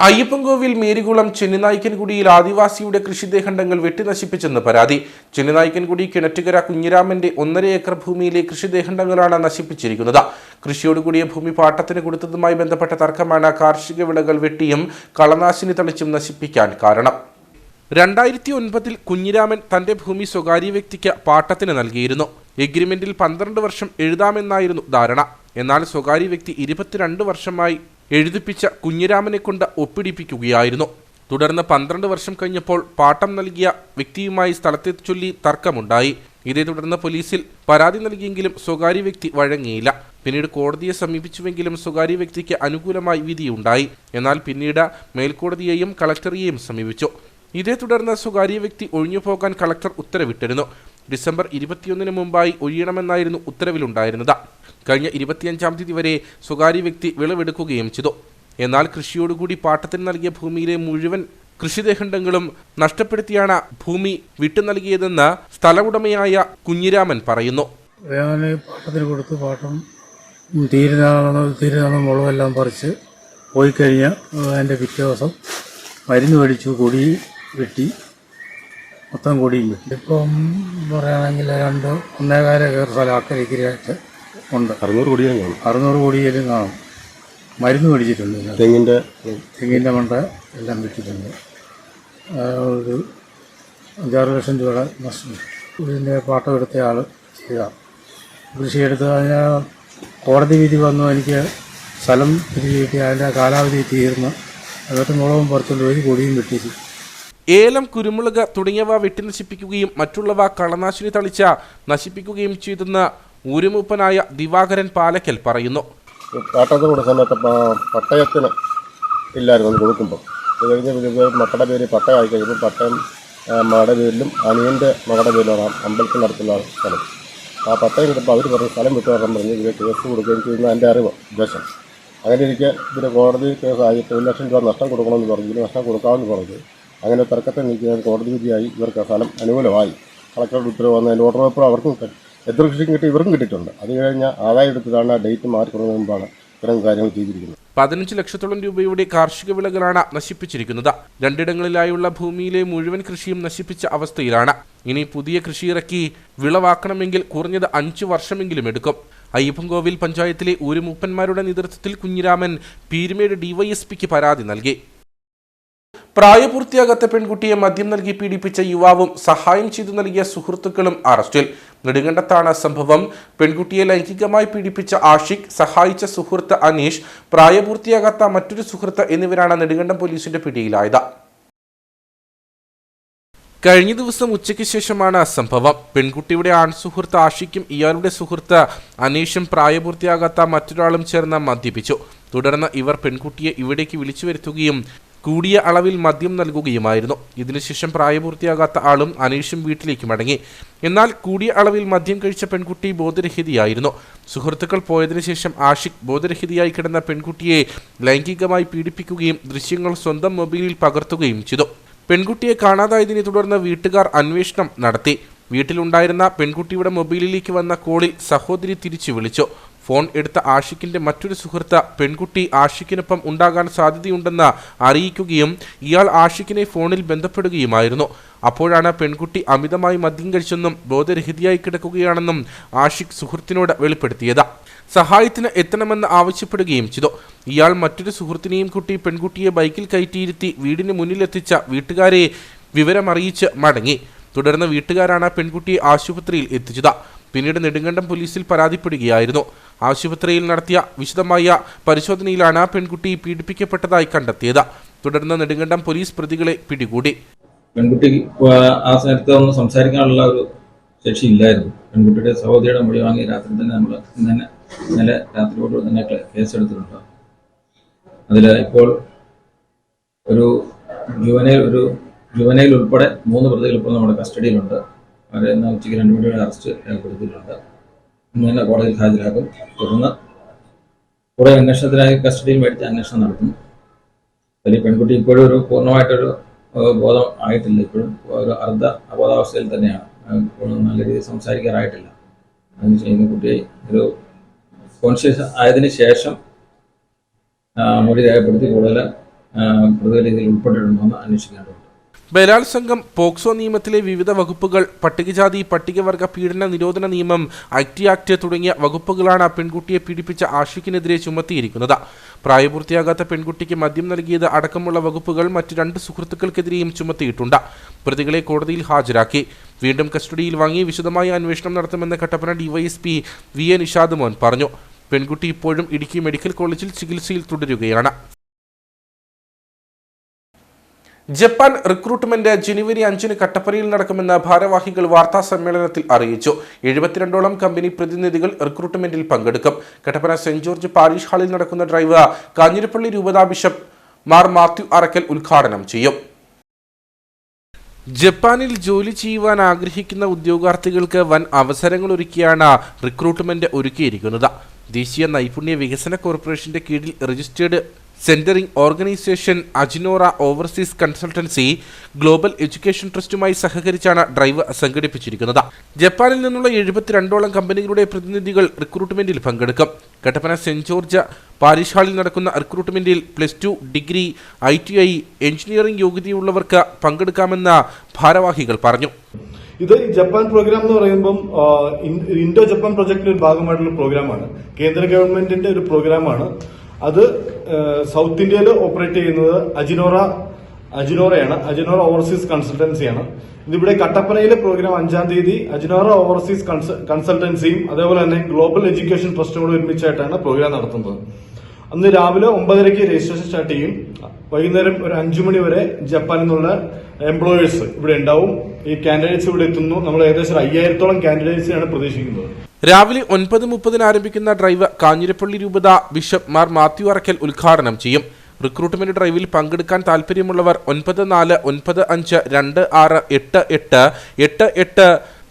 S1: അയ്യപ്പൻകോവിൽ മേരികുളം ചെന്നിനായ്ക്കൻകുടിയിൽ ആദിവാസിയുടെ കൃഷിദേഹണ്ഡങ്ങൾ വെട്ടിനശിപ്പിച്ചെന്ന് പരാതി. ചെന്നിനായ്ക്കൻകുടി കിണറ്റുകര കുഞ്ഞിരാമന്റെ 1.5 ഏക്കർ ഭൂമിയിലെ കൃഷിദേഹണ്ഡങ്ങളാണ് നശിപ്പിച്ചിരിക്കുന്നത്. കൃഷിയോടുകൂടിയ ഭൂമി പാട്ടത്തിന് കൊടുത്തതുമായി ബന്ധപ്പെട്ട തർക്കമാണ് കാർഷിക വിളകൾ വെട്ടിയും കളനാശിനി തളിച്ചും നശിപ്പിക്കാൻ കാരണം. 2009 കുഞ്ഞിരാമൻ തന്റെ ഭൂമി സ്വകാര്യ വ്യക്തിക്ക് പാട്ടത്തിന് നൽകിയിരുന്നു. എഗ്രിമെന്റിൽ 12 വർഷം എഴുതാമെന്നായിരുന്നു ധാരണ. എന്നാൽ സ്വകാര്യ വ്യക്തി 22 വർഷമായി എഴുതിപ്പിച്ച കുഞ്ഞിരാമനെ കൊണ്ട് ഒപ്പിടിപ്പിക്കുകയായിരുന്നു. തുടർന്ന് 12 വർഷം കഴിഞ്ഞപ്പോൾ പാട്ടം നൽകിയ വ്യക്തിയുമായി സ്ഥലത്തെ ചൊല്ലി തർക്കമുണ്ടായി. ഇതേ തുടർന്ന് പോലീസിൽ പരാതി നൽകിയെങ്കിലും സ്വകാര്യ വ്യക്തി വഴങ്ങിയില്ല. പിന്നീട് കോടതിയെ സമീപിച്ചുവെങ്കിലും സ്വകാര്യ വ്യക്തിക്ക് അനുകൂലമായി വിധിയുണ്ടായി. എന്നാൽ പിന്നീട് മേൽക്കോടതിയെയും കളക്ടറെയും സമീപിച്ചു. ഇതേ തുടർന്ന് സ്വകാര്യ വ്യക്തി ഒഴിഞ്ഞുപോകാൻ കളക്ടർ ഉത്തരവിട്ടിരുന്നു. ഡിസംബർ 21 മുമ്പായി ഒഴിയണമെന്നായിരുന്നു ഉത്തരവിലുണ്ടായിരുന്നത്. കഴിഞ്ഞ 25-ാം തീയതി വരെ സ്വകാര്യ വ്യക്തി വിളവെടുക്കുകയും ചെയ്തു. എന്നാൽ കൃഷിയോടുകൂടി പാട്ടത്തിന് നൽകിയ ഭൂമിയിലെ മുഴുവൻ കൃഷിദേഹണ്ഡങ്ങളും നഷ്ടപ്പെടുത്തിയാണ് ഭൂമി വിട്ടു നൽകിയതെന്ന് സ്ഥല ഉടമയായ കുഞ്ഞിരാമൻ പറയുന്നു.
S8: ഞാൻ പാട്ടത്തിന് കൊടുത്ത് പാട്ടം തീരുന്ന മുളകെല്ലാം പറിച്ച് പോയി കഴിഞ്ഞാൽ എൻ്റെ പിറ്റേ ദിവസം മരുന്ന് മേടിച്ചു, കൊടി വെട്ടി, മൊത്തം കൊടിയും വെട്ടി. ഇപ്പം പറയുകയാണെങ്കിൽ 1.25 ഏക്കർ സ്ഥലം അക്കരയ്ക്കരയായിട്ട് ഉണ്ട്. 600 കൊടിയിലും കാണും. മരുന്ന് മേടിച്ചിട്ടുണ്ട്. തെങ്ങിൻ്റെ മണ്ട എല്ലാം വെട്ടിയിട്ടുണ്ട്. ഒരു 5-6 ലക്ഷം രൂപയുടെ നഷ്ടം. ഇതിൻ്റെ പാട്ടം എടുത്ത ആൾ ചെയ്താൽ കൃഷിയെടുത്ത് അതിന് കോടതി വിധി വന്നു. എനിക്ക് സ്ഥലം തിരികെ കിട്ടി. അതിൻ്റെ കാലാവധി തീർന്ന് എന്നിട്ട് മുളകും പറിച്ചുകൊണ്ട് ഒരു കൊടിയും വെട്ടിച്ചു.
S1: ഏലം, കുരുമുളക് തുടങ്ങിയവ വെട്ടിനശിപ്പിക്കുകയും മറ്റുള്ളവ കളനാശിനി തളിച്ച നശിപ്പിക്കുകയും ചെയ്തെന്ന് ഊരുമൂപ്പനായ ദിവാകരൻ പാലക്കൽ പറയുന്നു.
S6: പാട്ടത്തിന് കൊടുത്ത സമയത്ത് പട്ടയത്തിന് ഇല്ലായിരുന്നു കൊടുക്കുമ്പോൾ. അത് കഴിഞ്ഞ് മക്കളുടെ പേര് പട്ടയമായി കഴിയുമ്പോൾ പട്ടയം മകളുടെ പേരിലും അനിയൻ്റെ മകളുടെ പേരിലാണ് അമ്പലത്തിനടുത്തുള്ള സ്ഥലം. ആ പട്ടയം കിട്ടുമ്പോൾ അവർ പറഞ്ഞ് സ്ഥലം വിട്ടു വരാൻ പറഞ്ഞ് ഇവർ കേസ് കൊടുക്കുകയും ചെയ്യുന്ന എൻ്റെ അറിവ് ഉദ്ദേശം. അങ്ങനെ ഇരിക്കെ ഇതിന് കോടതി കേസായി 1 ലക്ഷം രൂപ നഷ്ടം കൊടുക്കണമെന്ന് പറഞ്ഞു. ഇതിന് നഷ്ടം കൊടുക്കാമെന്ന് പറഞ്ഞു. അങ്ങനെ തർക്കത്തെ നീക്കിയാൽ കോടതി വിധിയായി ഇവർക്ക് സ്ഥലം അനുകൂലമായി. കളക്ടറുടെ ഉത്തരവ് വന്നതിൻ്റെ ഓർഡർ പേപ്പർ അവർക്കും എത്ര കൃഷിയും കിട്ടി ഇവർക്കും കിട്ടിയിട്ടുണ്ട്. അത് കഴിഞ്ഞാൽ ആദായം എടുത്തിട്ടാണ് ഡേറ്റ് മാറിക്കൊടുന്നതിന് മുമ്പാണ് ഇത്തരം കാര്യങ്ങൾ ചെയ്തിരിക്കുന്നത്.
S1: 15 ലക്ഷത്തോളം രൂപയുടെ കാർഷിക വിളകളാണ് നശിപ്പിച്ചിരിക്കുന്നത്. 2 ഇടങ്ങളിലായുള്ള ഭൂമിയിലെ മുഴുവൻ കൃഷിയും നശിപ്പിച്ച അവസ്ഥയിലാണ്. ഇനി പുതിയ കൃഷി ഇറക്കി വിളവാക്കണമെങ്കിൽ കുറഞ്ഞത് 5 വർഷമെങ്കിലും എടുക്കും. അയ്യപ്പൻകോവിൽ പഞ്ചായത്തിലെ ഊരുമൂപ്പന്മാരുടെ നേതൃത്വത്തിൽ കുഞ്ഞിരാമൻ പീരുമേട് ഡിവൈഎസ്പിക്ക് പരാതി നൽകി. പ്രായപൂർത്തിയാകാത്ത പെൺകുട്ടിയെ മദ്യം നൽകി പീഡിപ്പിച്ച യുവാവും സഹായം ചെയ്തു നൽകിയ സുഹൃത്തുക്കളും അറസ്റ്റിൽ. നെടുങ്കണ്ടത്താണ് സംഭവം. പെൺകുട്ടിയെ ലൈംഗികമായി പീഡിപ്പിച്ച ആഷിഖ്, സഹായിച്ച സുഹൃത്ത് അനീഷ്, പ്രായപൂർത്തിയാകാത്ത മറ്റൊരു സുഹൃത്ത് എന്നിവരാണ് നെടുങ്കണ്ടം പോലീസിന്റെ പിടിയിലായത്. കഴിഞ്ഞ ദിവസം ഉച്ചയ്ക്ക് ശേഷമാണ് സംഭവം. പെൺകുട്ടിയുടെ ആൺസുഹൃത്ത് ആഷിഖും ഇയാളുടെ സുഹൃത്ത് അനീഷും പ്രായപൂർത്തിയാകാത്ത മറ്റൊരാളും ചേർന്ന് മദ്യപിച്ചു. തുടർന്ന് ഇവർ പെൺകുട്ടിയെ ഇവിടേക്ക് വിളിച്ചു വരുത്തുകയും കൂടിയ അളവിൽ മദ്യം നൽകുകയുമായിരുന്നു. ഇതിനുശേഷം പ്രായപൂർത്തിയാകാത്ത ആളും അനീഷും വീട്ടിലേക്ക് മടങ്ങി. എന്നാൽ കൂടിയ അളവിൽ മദ്യം കഴിച്ച പെൺകുട്ടി ബോധരഹിതയായിരുന്നു. സുഹൃത്തുക്കൾ പോയതിനു ശേഷം ആഷിഖ് ബോധരഹിതയായി കിടന്ന പെൺകുട്ടിയെ ലൈംഗികമായി പീഡിപ്പിക്കുകയും ദൃശ്യങ്ങൾ സ്വന്തം മൊബൈലിൽ പകർത്തുകയും ചെയ്തു. പെൺകുട്ടിയെ കാണാതായതിനെ തുടർന്ന് വീട്ടുകാർ അന്വേഷണം നടത്തി. വീട്ടിലുണ്ടായിരുന്ന പെൺകുട്ടിയുടെ മൊബൈലിലേക്ക് വന്ന കോളിൽ സഹോദരി തിരിച്ചു വിളിച്ചു. ഫോൺ എടുത്ത ആഷിഖിന്റെ മറ്റൊരു സുഹൃത്ത് പെൺകുട്ടി ആഷിഖിനൊപ്പം ഉണ്ടാകാൻ സാധ്യതയുണ്ടെന്ന് അറിയിക്കുകയും ഇയാൾ ആഷിഖിനെ ഫോണിൽ ബന്ധപ്പെടുകയുമായിരുന്നു. അപ്പോഴാണ് പെൺകുട്ടി അമിതമായി മദ്യം കഴിച്ചെന്നും ബോധരഹിതയായി കിടക്കുകയാണെന്നും ആഷിഖ് സുഹൃത്തിനോട് വെളിപ്പെടുത്തിയത്. സഹായത്തിന് എത്തണമെന്ന് ആവശ്യപ്പെടുകയും ചെയ്തു. ഇയാൾ മറ്റൊരു സുഹൃത്തിനെയും കൂട്ടി പെൺകുട്ടിയെ ബൈക്കിൽ കയറ്റിയിരുത്തി വീടിന് മുന്നിലെത്തിച്ച വീട്ടുകാരെ വിവരമറിയിച്ച് മടങ്ങി. തുടർന്ന് വീട്ടുകാരാണ് പെൺകുട്ടിയെ ആശുപത്രിയിൽ എത്തിച്ചത്. പിന്നീട് നെടുങ്കണ്ടം പോലീസിൽ പരാതിപ്പെടുകയായിരുന്നു. ആശുപത്രിയിൽ നടത്തിയ വിശദമായ പരിശോധനയിലാണ് പെൺകുട്ടി പീഡിപ്പിക്കപ്പെട്ടതായി കണ്ടെത്തിയത്. തുടർന്ന് നെടുങ്കണ്ടം പോലീസ് പ്രതികളെ പിടികൂടി.
S13: പെൺകുട്ടി ആ സമയത്ത് ഒന്നും സംസാരിക്കാനുള്ള ഒരു ശേഷി ഇല്ലായിരുന്നു. പെൺകുട്ടിയുടെ സഹോദരിയുടെ മൊഴി വാങ്ങി രാത്രി തന്നെ നമ്മൾ ഇന്നലെ രാത്രിയോട് തന്നെ കേസെടുത്തിട്ടുണ്ട്. അതിൽ ഇപ്പോൾ ഒരു ജുവനൈൽ ഉൾപ്പെടെ 3 പ്രതികൾ ഇപ്പോൾ നമ്മുടെ കസ്റ്റഡിയിലുണ്ട്. അവരെ ഇന്ന് ഉച്ചയ്ക്ക് 2 മണിയുടെ അറസ്റ്റ് രേഖപ്പെടുത്തിയിട്ടുണ്ട്. ഇന്ന് തന്നെ കോടതിയിൽ ഹാജരാക്കും. തുടർന്ന് കുറേ അന്വേഷണത്തിനായി കസ്റ്റഡിയിൽ മേടിച്ച് അന്വേഷണം നടത്തും. അതിൽ പെൺകുട്ടി ഇപ്പോഴും ഒരു പൂർണ്ണമായിട്ടൊരു ബോധം ആയിട്ടില്ല. ഇപ്പോഴും ഒരു അർദ്ധ അബോധാവസ്ഥയിൽ തന്നെയാണ്. ഇപ്പോഴും നല്ല രീതിയിൽ സംസാരിക്കാറായിട്ടില്ല. അതിന് ചെയ്യുന്ന കുട്ടിയെ ഒരു കോൺഷ്യസ് ആയതിനു ശേഷം മൊഴി രേഖപ്പെടുത്തി കൂടുതൽ പ്രതികൾ ഇതിൽ ഉൾപ്പെട്ടിട്ടുണ്ടോയെന്ന് അന്വേഷിക്കേണ്ടതുണ്ട്.
S1: ബലാത്സംഗം, പോക്സോ നിയമത്തിലെ വിവിധ വകുപ്പുകൾ, പട്ടികജാതി പട്ടികവർഗ പീഡന നിരോധന നിയമം, ഐടി ആക്ട് തുടങ്ങിയ വകുപ്പുകളാണ് പെൺകുട്ടിയെ പീഡിപ്പിച്ച ആഷിഖിനെതിരെ ചുമത്തിയിരിക്കുന്നത്. പ്രായപൂർത്തിയാകാത്ത പെൺകുട്ടിക്ക് മദ്യം നൽകിയത് അടക്കമുള്ള വകുപ്പുകൾ മറ്റ് 2 സുഹൃത്തുക്കൾക്കെതിരെയും ചുമത്തിയിട്ടുണ്ട്. പ്രതികളെ കോടതിയിൽ ഹാജരാക്കി. വീണ്ടും കസ്റ്റഡിയിൽ വാങ്ങി വിശദമായ അന്വേഷണം നടത്തുമെന്ന് Kattappana DYSP V A Nishad Mon പറഞ്ഞു. പെൺകുട്ടി ഇപ്പോഴും ഇടുക്കി മെഡിക്കൽ കോളേജിൽ ചികിത്സയിൽ തുടരുകയാണ്. ജപ്പാൻ റിക്രൂട്ട്മെന്റ് ജനുവരി 5 കട്ടപ്പനയിൽ നടക്കുമെന്ന് ഭാരവാഹികൾ വാർത്താ സമ്മേളനത്തിൽ അറിയിച്ചു. 72ഓളം കമ്പനി പ്രതിനിധികൾ റിക്രൂട്ട്മെന്റിൽ പങ്കെടുക്കും. കട്ടപ്പന സെന്റ് ജോർജ് പാരിഷ് ഹാളിൽ നടക്കുന്ന ഡ്രൈവ് കാഞ്ഞിരപ്പള്ളി രൂപതാ ബിഷപ്പ് മാർ മാത്യു അറക്കൽ ഉദ്ഘാടനം ചെയ്യും. ജപ്പാനിൽ ജോലി ചെയ്യുവാൻ ആഗ്രഹിക്കുന്ന ഉദ്യോഗാർത്ഥികൾക്ക് വൻ അവസരങ്ങളൊരുക്കിയാണ് റിക്രൂട്ട്മെന്റ് ഒരുക്കിയിരിക്കുന്നത്. ദേശീയ നൈപുണ്യ വികസന കോർപ്പറേഷന്റെ കീഴിൽ രജിസ്റ്റേർഡ് സെന്ററിംഗ് organisation Ajinora overseas consultancy global education ട്രസ്റ്റുമായി സഹകരിച്ചാണ് ഡ്രൈവ് സംഘടിപ്പിച്ചിരിക്കുന്നത്. ജപ്പാനിൽ നിന്നുള്ള 72ഓളം കമ്പനികളുടെ പ്രതിനിധികൾ റിക്രൂട്ട്മെന്റിൽ പങ്കെടുക്കും. കട്ടപ്പന സെന്റ് ജോർജ് പാരിഷ് ഹാളിൽ നടക്കുന്ന റിക്രൂട്ട്മെന്റിൽ +2 ഡിഗ്രി, ITI, എഞ്ചിനീയറിംഗ് യോഗ്യതയുള്ളവർക്ക് പങ്കെടുക്കാമെന്ന് ഭാരവാഹികൾ പറഞ്ഞു.
S14: ഇത് ജപ്പാൻ പ്രോഗ്രാം എന്ന് പറയുമ്പം ഇൻഡോ ജപ്പാൻ പ്രൊജക്ടിന്റെ ഒരു ഭാഗമായിട്ടുള്ള പ്രോഗ്രാമാണ്. കേന്ദ്ര ഗവൺമെന്റിന്റെ ഒരു പ്രോഗ്രാമാണ്. അത് സൗത്ത് ഇന്ത്യയിൽ ഓപ്പറേറ്റ് ചെയ്യുന്നത് അജിനോറയാണ്. അജിനോറ ഓവർസീസ് കൺസൾട്ടൻസിയാണ്. ഇതിവിടെ കട്ടപ്പനയിലെ പ്രോഗ്രാം 5-ാം തീയതി അജിനോറ ഓവർസീസ് കൺസൾട്ടൻസിയും അതേപോലെ തന്നെ ഗ്ലോബൽ എഡ്യൂക്കേഷൻ ട്രസ്റ്റും കൂടെ ഒരുമിച്ചായിട്ടാണ് പ്രോഗ്രാം നടത്തുന്നത്. അന്ന് രാവിലെ 9:30 രജിസ്ട്രേഷൻ സ്റ്റാർട്ട് ചെയ്യും. വൈകുന്നേരം ഒരു 5 മണി വരെ ജപ്പാനിൽ നിന്നുള്ള എംപ്ലോയേഴ്സ് ഇവിടെ ഉണ്ടാവും. ഈ കാൻഡിഡേറ്റ്സ് ഇവിടെ എത്തുന്നു. നമ്മൾ ഏകദേശം 5000-ഓളം കാൻഡിഡേറ്റ്സിനാണ് പ്രതീക്ഷിക്കുന്നത്.
S1: രാവിലെ 9:30 ആരംഭിക്കുന്ന ഡ്രൈവ് കാഞ്ഞിരപ്പള്ളി രൂപത ബിഷപ്പ് മാർ മാത്യു അറക്കൽ ഉദ്ഘാടനം ചെയ്യും. റിക്രൂട്ട്മെന്റ് ഡ്രൈവിൽ പങ്കെടുക്കാൻ താൽപര്യമുള്ളവർ 9495968888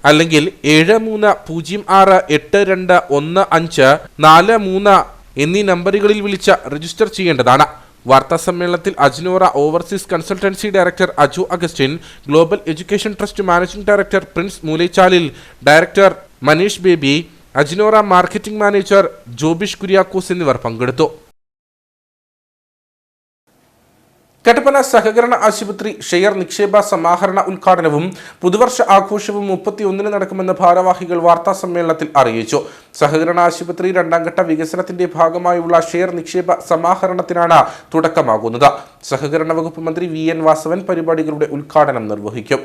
S1: അല്ലെങ്കിൽ 7306821543 എന്നീ നമ്പറുകളിൽ വിളിച്ച് രജിസ്റ്റർ ചെയ്യേണ്ടതാണ്. വാർത്താ സമ്മേളനത്തിൽ Ajinora overseas consultancy director Aju Augustine, global education trust managing director Prince Moolechalil, director Manish Baby, Ajinora marketing manager Jobish Kuriakose എന്നിവർ പങ്കെടുത്തു. കട്ടപ്പന സഹകരണ ആശുപത്രി ഷെയർ നിക്ഷേപ സമാഹരണ ഉദ്ഘാടനവും പുതുവർഷ ആഘോഷവും 31 നടക്കുമെന്ന് ഭാരവാഹികൾ വാർത്താ സമ്മേളനത്തിൽ അറിയിച്ചു. സഹകരണ ആശുപത്രി 2ാം ഘട്ട വികസനത്തിന്റെ ഭാഗമായുള്ള ഷെയർ നിക്ഷേപ സമാഹരണത്തിനാണ് തുടക്കമാകുന്നത്. സഹകരണ വകുപ്പ് മന്ത്രി VN വാസവൻ പരിപാടികളുടെ ഉദ്ഘാടനം നിർവഹിക്കും.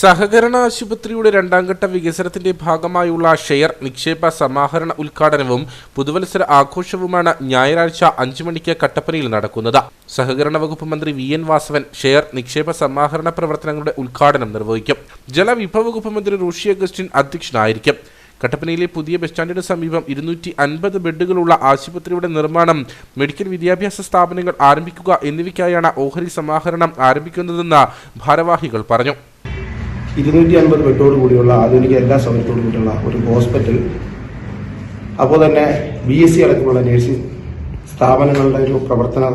S1: സഹകരണ ആശുപത്രിയുടെ 2ാം ഘട്ട വികസനത്തിന്റെ ഭാഗമായുള്ള ഷെയർ നിക്ഷേപ സമാഹരണ ഉദ്ഘാടനവും പുതുവത്സര ആഘോഷവുമാണ് ഞായറാഴ്ച 5 മണിക്ക് കട്ടപ്പനയിൽ നടക്കുന്നത്. സഹകരണ വകുപ്പ് മന്ത്രി VN വാസവൻ ഷെയർ നിക്ഷേപ സമാഹരണ പ്രവർത്തനങ്ങളുടെ ഉദ്ഘാടനം നിർവഹിക്കും. ജലവിഭവ വകുപ്പ് മന്ത്രി റോഷി അഗസ്റ്റിൻ അധ്യക്ഷനായിരിക്കും. കട്ടപ്പനയിലെ പുതിയ ബസ് സ്റ്റാൻഡിന് സമീപം 250 ബെഡുകളുള്ള ആശുപത്രിയുടെ നിർമ്മാണം, മെഡിക്കൽ വിദ്യാഭ്യാസ സ്ഥാപനങ്ങൾ ആരംഭിക്കുക എന്നിവയ്ക്കായാണ് ഓഹരി സമാഹരണം ആരംഭിക്കുന്നതെന്ന് ഭാരവാഹികൾ പറഞ്ഞു.
S15: 250 ബെഡോട് കൂടിയുള്ള ആധുനിക എല്ലാ സൗകര്യത്തോടു കൂടിയുള്ള ഒരു ഹോസ്പിറ്റൽ, അപ്പോൾ തന്നെ BSc അടക്കമുള്ള നഴ്സിംഗ് സ്ഥാപനങ്ങളുടെ ഒരു പ്രവർത്തനം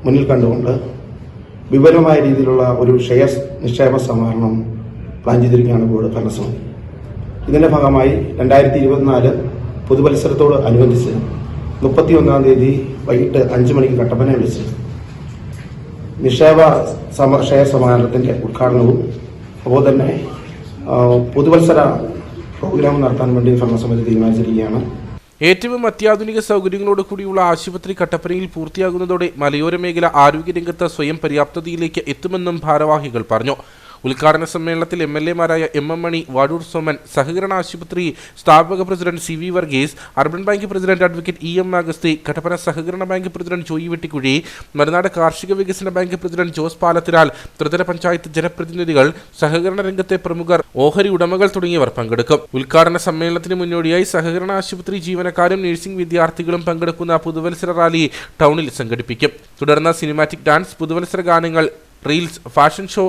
S15: മുന്നിൽ കണ്ടുകൊണ്ട് വിപുലമായ രീതിയിലുള്ള ഒരു ഷെയർ നിക്ഷേപ സമാഹരണം പ്ലാൻ ചെയ്തിരിക്കുകയാണ് ബോർഡ് ഭരണസമിതി. ഇതിന്റെ ഭാഗമായി 2024 പുതുവത്സരത്തോട് അനുബന്ധിച്ച് 31-ാം തീയതി വൈകിട്ട് 5 മണിക്ക് കട്ടപ്പന വിളിച്ച് നിക്ഷേപ ഷെയർ സമാഹരണത്തിന്റെ ഉദ്ഘാടനവും അപ്പോൾ തന്നെ പുതുവത്സര പ്രോഗ്രാം നടത്താൻ വേണ്ടി ഭരണസമിതി തീരുമാനിച്ചിരിക്കുകയാണ്.
S1: ഏറ്റവും അത്യാധുനിക സൗകര്യങ്ങളോട് കൂടിയുള്ള ആശുപത്രി കട്ടപ്പനയിൽ പൂർത്തിയാകുന്നതോടെ മലയോര മേഖല ആരോഗ്യരംഗത്ത് സ്വയം പര്യാപ്തതയിലേക്ക് എത്തുമെന്നും ഭാരവാഹികൾ പറഞ്ഞു. ഉദ്ഘാടന സമ്മേളനത്തിൽ MLA-മാരായ MM മണി, വാഴൂർ സോമൻ, സഹകരണ ആശുപത്രി സ്ഥാപക president CV Varghese, urban bank president advocate EM അഗസ്തി, കട്ടപ്പന സഹകരണ ബാങ്ക് പ്രസിഡന്റ് ജോയി വെട്ടിക്കുഴി, മലനാട് കാർഷിക വികസന ബാങ്ക് പ്രസിഡന്റ് ജോസ് പാലത്തിനാൽ, ത്രിതല പഞ്ചായത്ത് ജനപ്രതിനിധികൾ, സഹകരണ രംഗത്തെ പ്രമുഖർ, ഓഹരി ഉടമകൾ തുടങ്ങിയവർ പങ്കെടുക്കും. ഉദ്ഘാടന സമ്മേളനത്തിന് മുന്നോടിയായി സഹകരണ ആശുപത്രി ജീവനക്കാരും നഴ്സിംഗ് വിദ്യാർത്ഥികളും പങ്കെടുക്കുന്ന പുതുവത്സര റാലി ടൗണിൽ സംഘടിപ്പിക്കും. തുടർന്ന് സിനിമാറ്റിക് ഡാൻസ്, പുതുവത്സര ഗാനങ്ങൾ, റീൽസ്, ഫാഷൻ ഷോ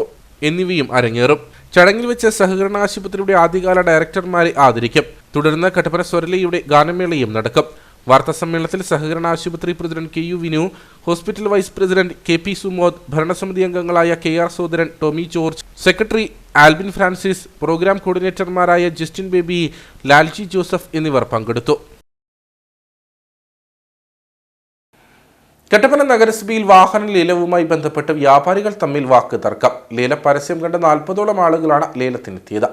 S1: എന്നിവയും അരങ്ങേറും. ചടങ്ങിൽ വെച്ച് സഹകരണ ആശുപത്രിയുടെ ആദ്യകാല ഡയറക്ടർമാരെ ആദരിക്കും. തുടർന്ന് കട്ടപ്പന സ്വരലയുടെ ഗാനമേളയും നടക്കും. വാർത്താ സമ്മേളനത്തിൽ സഹകരണ ആശുപത്രി president KU Vinu, hospital vice president KP Sumod, ഭരണസമിതി അംഗങ്ങളായ KR Sodaran, Tomy George, secretary Albin Francis, programme കോർഡിനേറ്റർമാരായ ജസ്റ്റിൻ ബേബി, ലാൽജി ജോസഫ് എന്നിവർ പങ്കെടുത്തു. കട്ടപ്പന നഗരസഭയിൽ വാഹന ലേലവുമായി ബന്ധപ്പെട്ട് വ്യാപാരികൾ തമ്മിൽ വാക്ക് തർക്കം. ലേല പരസ്യം കണ്ട 40ഓളം ആളുകളാണ് ലേലത്തിനെത്തിയത്.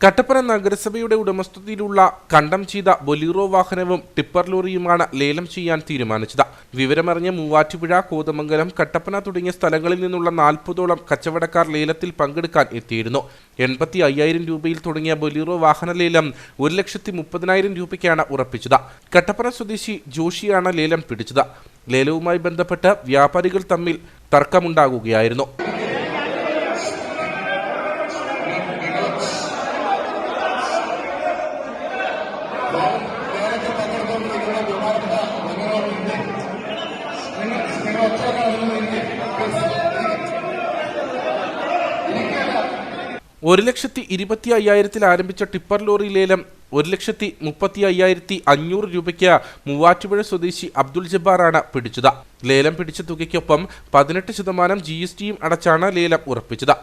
S1: കട്ടപ്പന നഗരസഭയുടെ ഉടമസ്ഥതയിലുള്ള കണ്ടം ചെയ്ത ബൊലീറോ വാഹനവും ടിപ്പർ ലോറിയുമാണ് ലേലം ചെയ്യാൻ തീരുമാനിച്ചത്. വിവരമറിഞ്ഞ മൂവാറ്റുപുഴ, കോതമംഗലം, കട്ടപ്പന തുടങ്ങിയ സ്ഥലങ്ങളിൽ നിന്നുള്ള 40ഓളം കച്ചവടക്കാർ ലേലത്തിൽ പങ്കെടുക്കാൻ എത്തിയിരുന്നു. 85,000 രൂപയിൽ തുടങ്ങിയ ബൊലീറോ വാഹന ലേലം 1,30,000 രൂപയ്ക്കാണ് ഉറപ്പിച്ചത്. കട്ടപ്പന സ്വദേശി ജോഷിയാണ് ലേലം പിടിച്ചത്. ലേലവുമായി ബന്ധപ്പെട്ട് വ്യാപാരികൾ തമ്മിൽ തർക്കമുണ്ടാകുകയായിരുന്നു. $1,25,000 ആരംഭിച്ച ടിപ്പർ ലോറി ലേലം 1,35,500 രൂപയ്ക്ക് മൂവാറ്റുപുഴ സ്വദേശി അബ്ദുൾ ജബ്ബാറാണ് പിടിച്ചത്. ലേലം പിടിച്ച തുകയ്ക്കൊപ്പം 18% GSTയും അടച്ചാണ് ലേലം ഉറപ്പിച്ചത്.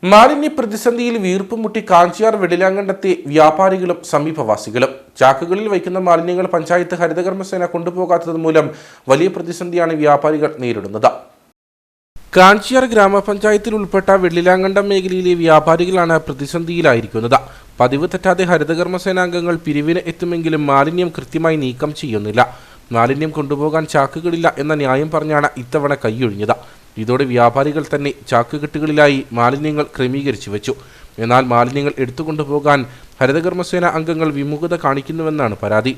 S1: മാലിന്യ പ്രതിസന്ധിയിൽ വീർപ്പുമുട്ടി കാഞ്ചിയാർ വെടിലാങ്കണ്ടത്തെ വ്യാപാരികളും സമീപവാസികളും. ചാക്കുകളിൽ വയ്ക്കുന്ന മാലിന്യങ്ങൾ പഞ്ചായത്ത് ഹരിതകർമ്മസേന കൊണ്ടുപോകാത്തത് മൂലം വലിയ പ്രതിസന്ധിയാണ് വ്യാപാരികൾ നേരിടുന്നത്. കാഞ്ചിയാർ ഗ്രാമപഞ്ചായത്തിൽ ഉൾപ്പെട്ട വെള്ളിലാങ്കണ്ടം മേഖലയിലെ വ്യാപാരികളാണ് പ്രതിസന്ധിയിലായിരിക്കുന്നത്. പതിവ് തെറ്റാതെ ഹരിതകർമ്മസേനാംഗങ്ങൾ പിരിവിന് എത്തുമെങ്കിലും മാലിന്യം കൃത്യമായി നീക്കം ചെയ്യുന്നില്ല. മാലിന്യം കൊണ്ടുപോകാൻ ചാക്കുകളില്ല എന്ന ന്യായം പറഞ്ഞാണ് ഇത്തവണ കൈയൊഴിഞ്ഞത്. ഇതോടെ വ്യാപാരികൾ തന്നെ ചാക്കുകെട്ടുകളിലായി മാലിന്യങ്ങൾ ക്രമീകരിച്ചു വെച്ചു. എന്നാൽ മാലിന്യങ്ങൾ എടുത്തുകൊണ്ടുപോകാൻ ഹരിതകർമ്മസേന അംഗങ്ങൾ വിമുഖത കാണിക്കുന്നുവെന്നാണ് പരാതി.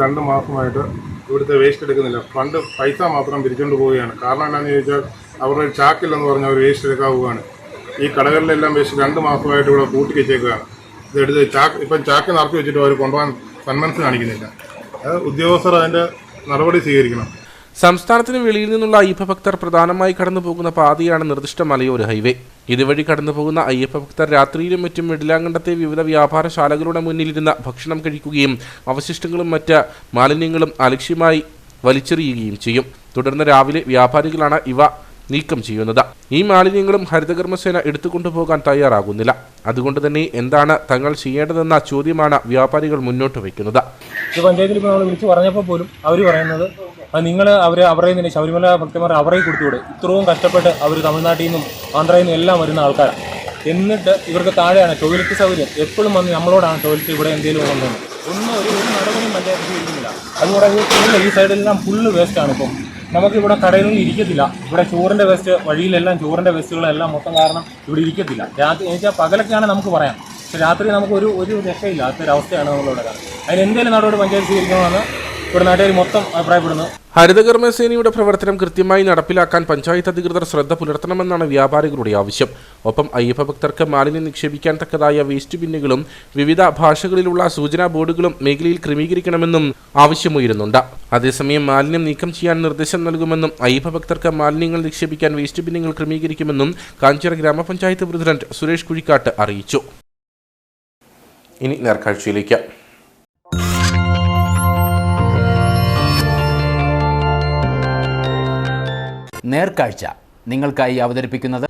S16: 2 മാസമായിട്ട് ഇവിടുത്തെ വേസ്റ്റ് എടുക്കുന്നില്ല. ഫണ്ട് പൈസ മാത്രം പിരിച്ചുകൊണ്ട് പോവുകയാണ്. കാരണം എന്താണെന്ന് ചോദിച്ചാൽ അവരുടെ ചാക്കില്ലെന്ന് പറഞ്ഞ് അവർ വേസ്റ്റ് എടുക്കാൻ പോവുകയാണ്. ഈ കടകളിലെല്ലാം വേസ്റ്റ് 2 മാസമായിട്ട് ഇവിടെ കൂട്ടി വെച്ചേക്കുകയാണ്. ഇതെടുത്ത് ഇപ്പം ചാക്ക് നിറച്ച് വെച്ചിട്ട് അവർ കൊണ്ടുപോകാൻ സന്മനസ് കാണിക്കുന്നില്ല. ഉദ്യോഗസ്ഥർ അതിൻ്റെ നടപടി സ്വീകരിക്കണം.
S1: സംസ്ഥാനത്തിന് വെളിയിൽ നിന്നുള്ള അയ്യപ്പ ഭക്തർ പ്രധാനമായി കടന്നുപോകുന്ന പാതയാണ് നിർദ്ദിഷ്ട മലയോര ഹൈവേ. ഇതുവഴി കടന്നുപോകുന്ന അയ്യപ്പ ഭക്തർ രാത്രിയിലും മറ്റും വെടിലാങ്കണ്ടത്തെ വിവിധ വ്യാപാരശാലകളുടെ മുന്നിലിരുന്ന് ഭക്ഷണം കഴിക്കുകയും അവശിഷ്ടങ്ങളും മറ്റ് മാലിന്യങ്ങളും അലക്ഷ്യമായി വലിച്ചെറിയുകയും ചെയ്യും. തുടർന്ന് രാവിലെ വ്യാപാരികളാണ് ഇവ നീക്കം ചെയ്യുന്നത്. ഈ മാലിന്യങ്ങളും ഹരിതകർമ്മസേന എടുത്തുകൊണ്ടുപോകാൻ തയ്യാറാകുന്നില്ല. അതുകൊണ്ട് തന്നെ എന്താണ് തങ്ങൾ ചെയ്യേണ്ടതെന്ന ചോദ്യമാണ് വ്യാപാരികൾ മുന്നോട്ട് വയ്ക്കുന്നത്.
S17: പഞ്ചായത്തിൽ ഇപ്പോൾ നമ്മൾ വിളിച്ച് പറഞ്ഞപ്പോൾ പോലും അവർ പറയുന്നത് നിങ്ങൾ അവരെ തന്നെ ശബരിമല ഭക്തന്മാർ അവരെ കൊടുത്തുകൂടെ? ഇത്രയും കഷ്ടപ്പെട്ട് അവർ തമിഴ്നാട്ടിൽ നിന്നും ആന്ധ്രയിൽ നിന്നും എല്ലാം വരുന്ന ആൾക്കാരാണ്. എന്നിട്ട് ഇവർക്ക് താഴെയാണ് ടോയ്ലറ്റ് സൗകര്യം. എപ്പോഴും വന്ന് നമ്മളോടാണ് ടോയ്ലറ്റ് ഇവിടെ എന്തെങ്കിലും കൊണ്ടുവന്നത്. ഒരു നടപടിയും പഞ്ചായത്ത് സ്വീകരിക്കുന്നില്ല. അതുകൂടെ ഈ സൈഡിലെല്ലാം ഫുള്ള് വേസ്റ്റാണ്. ഇപ്പം നമുക്കിവിടെ കടയിലൊന്നും ഇരിക്കത്തില്ല. ഇവിടെ ചോറിൻ്റെ വേസ്റ്റ് വഴിയിലെല്ലാം ചോറിൻ്റെ വേസ്റ്റുകളെല്ലാം മൊത്തം കാരണം ഇവിടെ ഇരിക്കത്തില്ല. രാത്രി എന്ന് വെച്ചാൽ പകലൊക്കെയാണ് നമുക്ക് പറയാം, പക്ഷെ രാത്രി നമുക്ക് ഒരു രക്ഷയില്ല. അതൊരവസ്ഥയാണ് നമ്മളിവിടെ കാണുന്നത്. അതിന് എന്തെങ്കിലും നടപടി പഞ്ചായത്ത് സ്വീകരിക്കണമെന്ന് ഇവിടെ നാട്ടുകാർ മൊത്തം അഭിപ്രായപ്പെടുന്നു.
S1: ഹരിതകർമ്മസേനയുടെ പ്രവർത്തനം കൃത്യമായി നടപ്പിലാക്കാൻ പഞ്ചായത്ത് അധികൃതർ ശ്രദ്ധ പുലർത്തണമെന്നാണ് വ്യാപാരികളുടെ ആവശ്യം. ഒപ്പം അയ്യപ്പ ഭക്തർക്ക് മാലിന്യം നിക്ഷേപിക്കാൻ തക്കതായ വേസ്റ്റ് ബിന്നുകളും വിവിധ ഭാഷകളിലുള്ള സൂചനാ ബോർഡുകളും മേഖലയിൽ ക്രമീകരിക്കണമെന്നും ആവശ്യമുയരുന്നുണ്ട്. അതേസമയം മാലിന്യം നീക്കം ചെയ്യാൻ നിർദ്ദേശം നൽകുമെന്നും അയ്യപ്പ ഭക്തർക്ക് മാലിന്യങ്ങൾ നിക്ഷേപിക്കാൻ വേസ്റ്റ് ബിന്നുകൾ ക്രമീകരിക്കുമെന്നും കാഞ്ചിയാർ ഗ്രാമപഞ്ചായത്ത് പ്രസിഡന്റ് സുരേഷ് കുഴിക്കാട്ട് അറിയിച്ചു. ഇനി നേർക്കാഴ്ചയിലേക്ക്.
S18: നേർക്കാഴ്ച നിങ്ങൾക്കായി അവതരിപ്പിക്കുന്നത്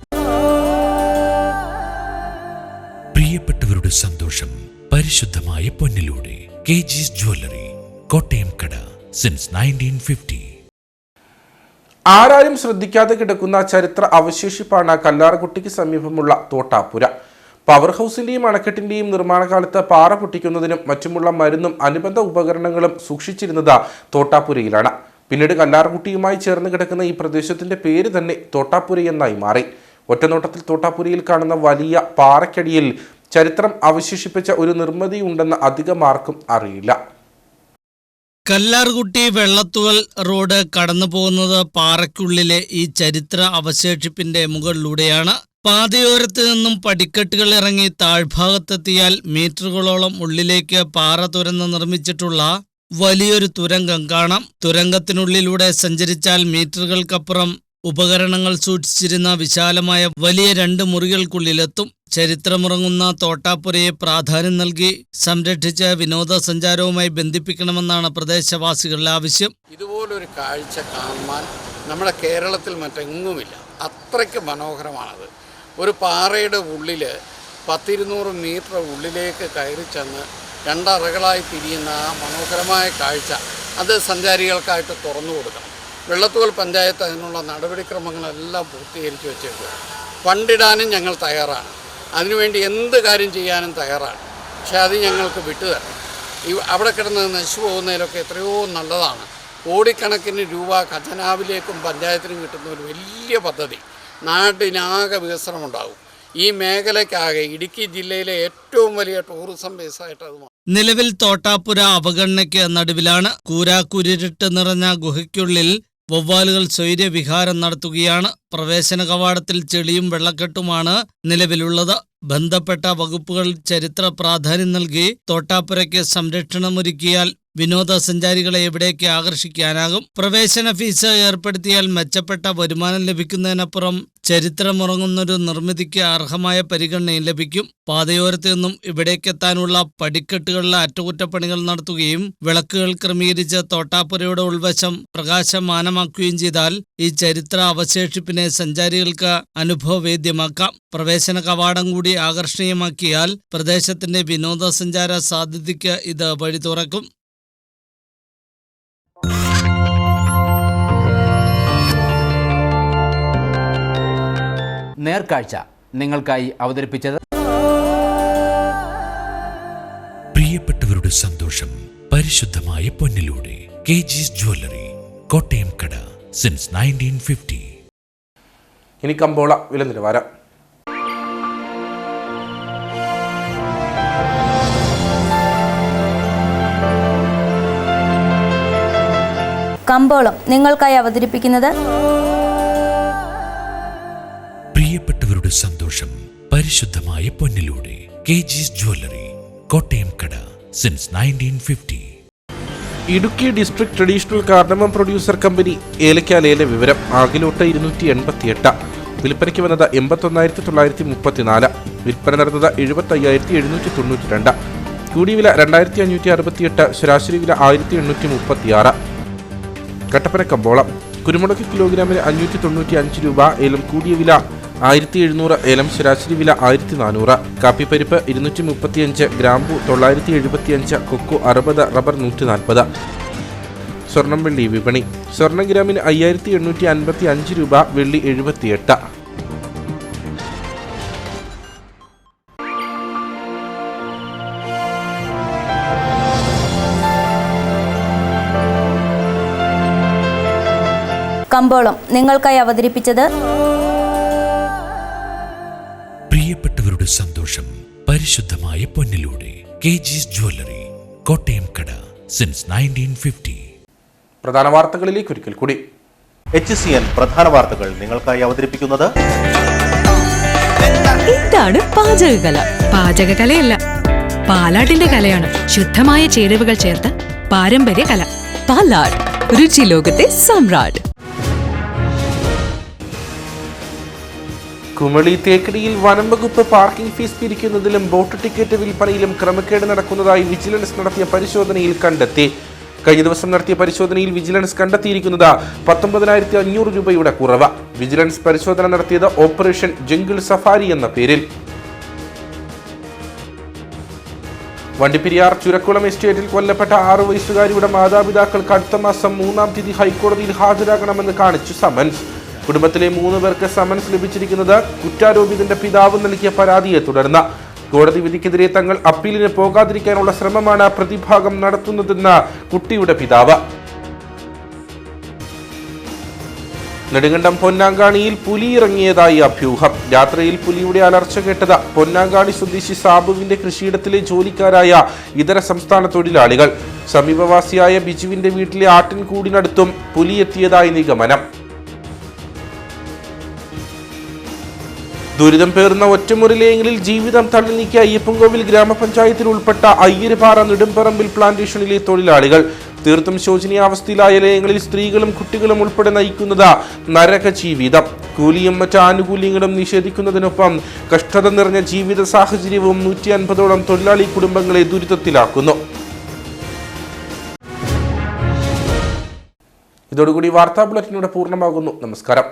S19: പ്രിയപ്പെട്ടവരുടെ സന്തോഷം പരിശുദ്ധമായ പൊന്നിലൂടെ KG's ജ്വല്ലറി, കോട്ടയം കട, സിൻസ് 1950.
S1: ആരാരും ശ്രദ്ധിക്കാതെ കിടക്കുന്ന ചരിത്ര അവശേഷിപ്പാണ് കല്ലാർകുട്ടിക്ക് സമീപമുള്ള തോട്ടാപ്പുര. പവർ ഹൗസിന്റെയും അണക്കെട്ടിന്റെയും നിർമ്മാണ കാലത്ത് പാറ പൊട്ടിക്കുന്നതിനും മറ്റുമുള്ള മരുന്നും അനുബന്ധ ഉപകരണങ്ങളും സൂക്ഷിച്ചിരുന്നത് തോട്ടാപ്പുരയിലാണ്. പിന്നീട് കല്ലാർകുട്ടിയുമായി ചേർന്ന് കിടക്കുന്ന ഈ പ്രദേശത്തിന്റെ പേര് തന്നെ തോട്ടാപ്പുരയെന്നായി മാറി. ഒറ്റനോട്ടത്തിൽ തോട്ടാപ്പുരയിൽ കാണുന്ന വലിയ പാറയ്ക്കടിയിൽ ചരിത്രം അവശേഷിപ്പിച്ച ഒരു നിർമ്മിതിയുണ്ടെന്ന് അധികമാർക്കും അറിയില്ല.
S20: കല്ലാർകുട്ടി വെള്ളത്തുവൽ റോഡ് കടന്നു പോകുന്നത് പാറയ്ക്കുള്ളിലെ ഈ ചരിത്ര അവശേഷിപ്പിന്റെ മുകളിലൂടെയാണ്. പാതയോരത്ത് നിന്നും പടിക്കെട്ടുകൾ ഇറങ്ങി താഴ്ഭാഗത്തെത്തിയാൽ മീറ്ററുകളോളം ഉള്ളിലേക്ക് പാറ തുരന്ന് നിർമ്മിച്ചിട്ടുള്ള വലിയൊരു തുരങ്കം കാണാം. തുരങ്കത്തിനുള്ളിലൂടെ സഞ്ചരിച്ചാൽ മീറ്ററുകൾക്കപ്പുറം ഉപകരണങ്ങൾ സൂക്ഷിച്ചിരുന്ന വിശാലമായ വലിയ 2 മുറികൾക്കുള്ളിലെത്തും. ചരിത്രമുറങ്ങുന്ന തോട്ടാപ്പുരയെ പ്രാധാന്യം നൽകി സംരക്ഷിച്ച് വിനോദസഞ്ചാരവുമായി ബന്ധിപ്പിക്കണമെന്നാണ് പ്രദേശവാസികളുടെ ആവശ്യം.
S21: ഇതുപോലൊരു കാഴ്ച കാണാൻ നമ്മുടെ കേരളത്തിൽ മറ്റെങ്ങുമില്ല. അത്രയ്ക്ക് മനോഹരമാണത്. ഒരു പാറയുടെ ഉള്ളിൽ 10-200 മീറ്റർ ഉള്ളിലേക്ക് കയറി ചെന്ന് 2 അറകളായി തിരിയുന്ന ആ മനോഹരമായ കാഴ്ച അത് സഞ്ചാരികൾക്കായിട്ട് തുറന്നു കൊടുക്കണം. വെള്ളത്തുവൽ പഞ്ചായത്ത് അതിനുള്ള നടപടിക്രമങ്ങളെല്ലാം പൂർത്തീകരിച്ച് വെച്ചേക്കുക. ഫണ്ടിടാനും ഞങ്ങൾ തയ്യാറാണ്. അതിനുവേണ്ടി എന്ത് കാര്യം ചെയ്യാനും തയ്യാറാണ്. പക്ഷേ അത് ഞങ്ങൾക്ക് വിട്ടുതരണം. അവിടെ കിടന്ന് നശിച്ചു പോകുന്നതിലൊക്കെ എത്രയോ നല്ലതാണ്. കോടിക്കണക്കിന് രൂപ ഖജനാവിലേക്കും പഞ്ചായത്തിനും കിട്ടുന്ന ഒരു വലിയ പദ്ധതി. നാട്ടിനാകെ വികസനമുണ്ടാകും. ഈ മേഖലയ്ക്കാകെ ഇടുക്കി ജില്ലയിലെ ഏറ്റവും വലിയ ടൂറിസം ബേസായിട്ട് അത് മാറും.
S20: നിലവിൽ തോട്ടാപ്പുര അവഗണനയ്ക്ക് നടുവിലാണ്. കൂരാക്കുരുട്ട് നിറഞ്ഞ ഗുഹയ്ക്കുള്ളിൽ വവ്വാലുകൾ സ്വൈര്യവിഹാരം നടത്തുകയാണ്. പ്രവേശന കവാടത്തിൽ ചെളിയും വെള്ളക്കെട്ടുമാണ് നിലവിലുള്ളത്. ബന്ധപ്പെട്ട വകുപ്പുകൾ ചരിത്ര പ്രാധാന്യം നൽകി തോട്ടാപ്പുരയ്ക്ക് സംരക്ഷണമൊരുക്കിയാൽ വിനോദസഞ്ചാരികളെ എവിടേക്ക് ആകർഷിക്കാനാകും. പ്രവേശന ഫീസ് ഏർപ്പെടുത്തിയാൽ മെച്ചപ്പെട്ട വരുമാനം ലഭിക്കുന്നതിനപ്പുറം ചരിത്രമുറങ്ങുന്നൊരു നിർമ്മിതിക്ക് അർഹമായ പരിഗണനയും ലഭിക്കും. പാതയോരത്തു നിന്നും ഇവിടേക്കെത്താനുള്ള പടിക്കെട്ടുകളിലെ അറ്റകുറ്റപ്പണികൾ നടത്തുകയും വിളക്കുകൾ ക്രമീകരിച്ച് തോട്ടാപ്പുരയുടെ ഉൾവശം പ്രകാശമാനമാക്കുകയും ചെയ്താൽ ഈ ചരിത്ര അവശേഷിപ്പിനെ സഞ്ചാരികൾക്ക് അനുഭവവേദ്യമാക്കാം. പ്രവേശന കവാടം കൂടി ആകർഷണീയമാക്കിയാൽ പ്രദേശത്തിന്റെ വിനോദസഞ്ചാര സാധ്യതയ്ക്ക് ഇത് വഴി തുറക്കും.
S18: നേർക്കാഴ്ച നിങ്ങൾക്കായി അവതരിപ്പിച്ചത്
S19: പ്രിയപ്പെട്ടവരുടെ സന്തോഷം പരിശുദ്ധമായ പൊന്നിലൂടെ KG's ജ്വല്ലറി, കോട്ടയം കട, സിൻസ് 1950.
S1: ഇനി കമ്പോള വില നിലവാരം.
S2: കമ്പോളം നിങ്ങൾക്കായി അവതരിപ്പിക്കുന്നത്
S19: പ്രിയപ്പെട്ടവരുടെ സന്തോഷം പരിശുദ്ധമായ പൊന്നിലൂടെ KG's ജ്വല്ലറി, കോട്ടയം കട, since 1950.
S1: Idukki district traditional cardamom producer company ഏലക്കാലേല വിവരം. ആകിലോട്ട് 288, വിൽപ്പനയ്ക്ക് വന്നത് 81,934, വിൽപ്പന നടന്നത് 75,792, കൂടിയ വില 2,568, ശരാശരി വില 1,836. കട്ടപ്പന കമ്പോളം. കുരുമുളക് കിലോഗ്രാമിന് 595 രൂപ, ഏലം കൂടിയ വില 1,700, ഏലം ശരാശരി വില 1,400. കാപ്പിപ്പരിപ്പ് 235, ഗ്രാമ്പു 975, കൊക്കോ 60, റബ്ബർ 140. സ്വർണം വെള്ളി വിപണി. സ്വർണം ഗ്രാമിന് 5,855 രൂപ, വെള്ളി 78.
S2: കമ്പോളം നിങ്ങൾക്കായി അവതരിപ്പിച്ചത്
S19: പ്രിയപ്പെട്ടവരുടെ സന്തോഷം പരിശുദ്ധമായ പൊന്നിലൂടെ KG's ജ്വല്ലറി, കോട്ടയം കട, സിൻസ് 1950.
S1: പ്രധാന വാർത്തകളിലേക്ക് ഒരിക്കൽ കൂടി.
S22: HCN പ്രധാന വാർത്തകൾ നിങ്ങൾക്കായി അവതരിപ്പിക്കുന്നത്
S3: എന്താണ് പാചകകല?
S4: പാചകകലയല്ല, പാലാട്ടിന്റെ കലയാണ്. ശുദ്ധമായ ചേരുവകൾ ചേർത്ത പാരമ്പര്യ കല.
S3: പാലാട്, രുചി ലോകത്തെ സമ്രാട്ട്.
S1: കുമളി തേക്കടിയിൽ വനം വകുപ്പ് പാർക്കിംഗ് ഫീസ് പിരിക്കുന്നതിലും ബോട്ട് ടിക്കറ്റ് വിൽപ്പനയിലും ക്രമക്കേട് നടക്കുന്നതായി വിജിലൻസ് നടത്തിയ പരിശോധനയിൽ കണ്ടെത്തി. കഴിഞ്ഞ ദിവസം നടത്തിയ പരിശോധനയിൽ വിജിലൻസ് കണ്ടെത്തിയിരിക്കുന്നത് 19,500 രൂപയുടെ കുറവ്. വിജിലൻസ് പരിശോധന നടത്തിയത് ഓപ്പറേഷൻ ജംഗിൾ സഫാരി എന്ന പേരിൽ. വണ്ടിപ്പെരിയാർ ചുരക്കുളം എസ്റ്റേറ്റിൽ കൊല്ലപ്പെട്ട 6 വയസ്സുകാരിയുടെ മാതാപിതാക്കൾക്ക് അടുത്ത മാസം 3-ാം തീയതി ഹൈക്കോടതിയിൽ ഹാജരാകണമെന്ന് കാണിച്ചു സമൻസ്. കുടുംബത്തിലെ 3 പേർക്ക് സമൻസ് ലഭിച്ചിരിക്കുന്നത് കുറ്റാരോപിതന്റെ പിതാവ് നൽകിയ പരാതിയെ തുടർന്ന്. കോടതി വിധിക്കെതിരെ തങ്ങൾ അപ്പീലിന് പോകാതിരിക്കാനുള്ള ശ്രമമാണ് പ്രതിഭാഗം നടത്തുന്നതെന്ന് കുട്ടിയുടെ പിതാവ്. നെടുങ്കണ്ടം പൊന്നാങ്കാണിയിൽ പുലി ഇറങ്ങിയതായി അഭ്യൂഹം. രാത്രിയിൽ പുലിയുടെ അലർച്ച കേട്ടത് പൊന്നാങ്കാണി സ്വദേശി സാബുവിന്റെ കൃഷിയിടത്തിലെ ജോലിക്കാരായ ഇതര സംസ്ഥാന തൊഴിലാളികൾ. സമീപവാസിയായ ബിജുവിന്റെ വീട്ടിലെ ആട്ടിൻകൂടിനടുത്തും പുലി എത്തിയതായി നിഗമനം. ദുരിതം പേർന്ന ഒറ്റമുറി ലേയങ്ങളിൽ ജീവിതം തള്ളി നീക്കിയ അയ്യപ്പൻകോവിൽ ഗ്രാമപഞ്ചായത്തിൽ ഉൾപ്പെട്ട അയ്യരുപാറ നെടുമ്പറമ്പിൽ പ്ലാന്റേഷനിലെ തൊഴിലാളികൾ. തീർത്തും ശോചനീയാവസ്ഥയിലായ ലേയങ്ങളിൽ സ്ത്രീകളും കുട്ടികളും ഉൾപ്പെടെ നയിക്കുന്നത് നരക ജീവിതം. കൂലിയും മറ്റ് ആനുകൂല്യങ്ങളും നിഷേധിക്കുന്നതിനൊപ്പം കഷ്ടത നിറഞ്ഞ ജീവിത സാഹചര്യവും 150ഓളം തൊഴിലാളി കുടുംബങ്ങളെ ദുരിതത്തിലാക്കുന്നു. ഇതോടുകൂടി വാർത്താ ബുള്ളറ്റിനോട് പൂർണ്ണമാകുന്നു. നമസ്കാരം.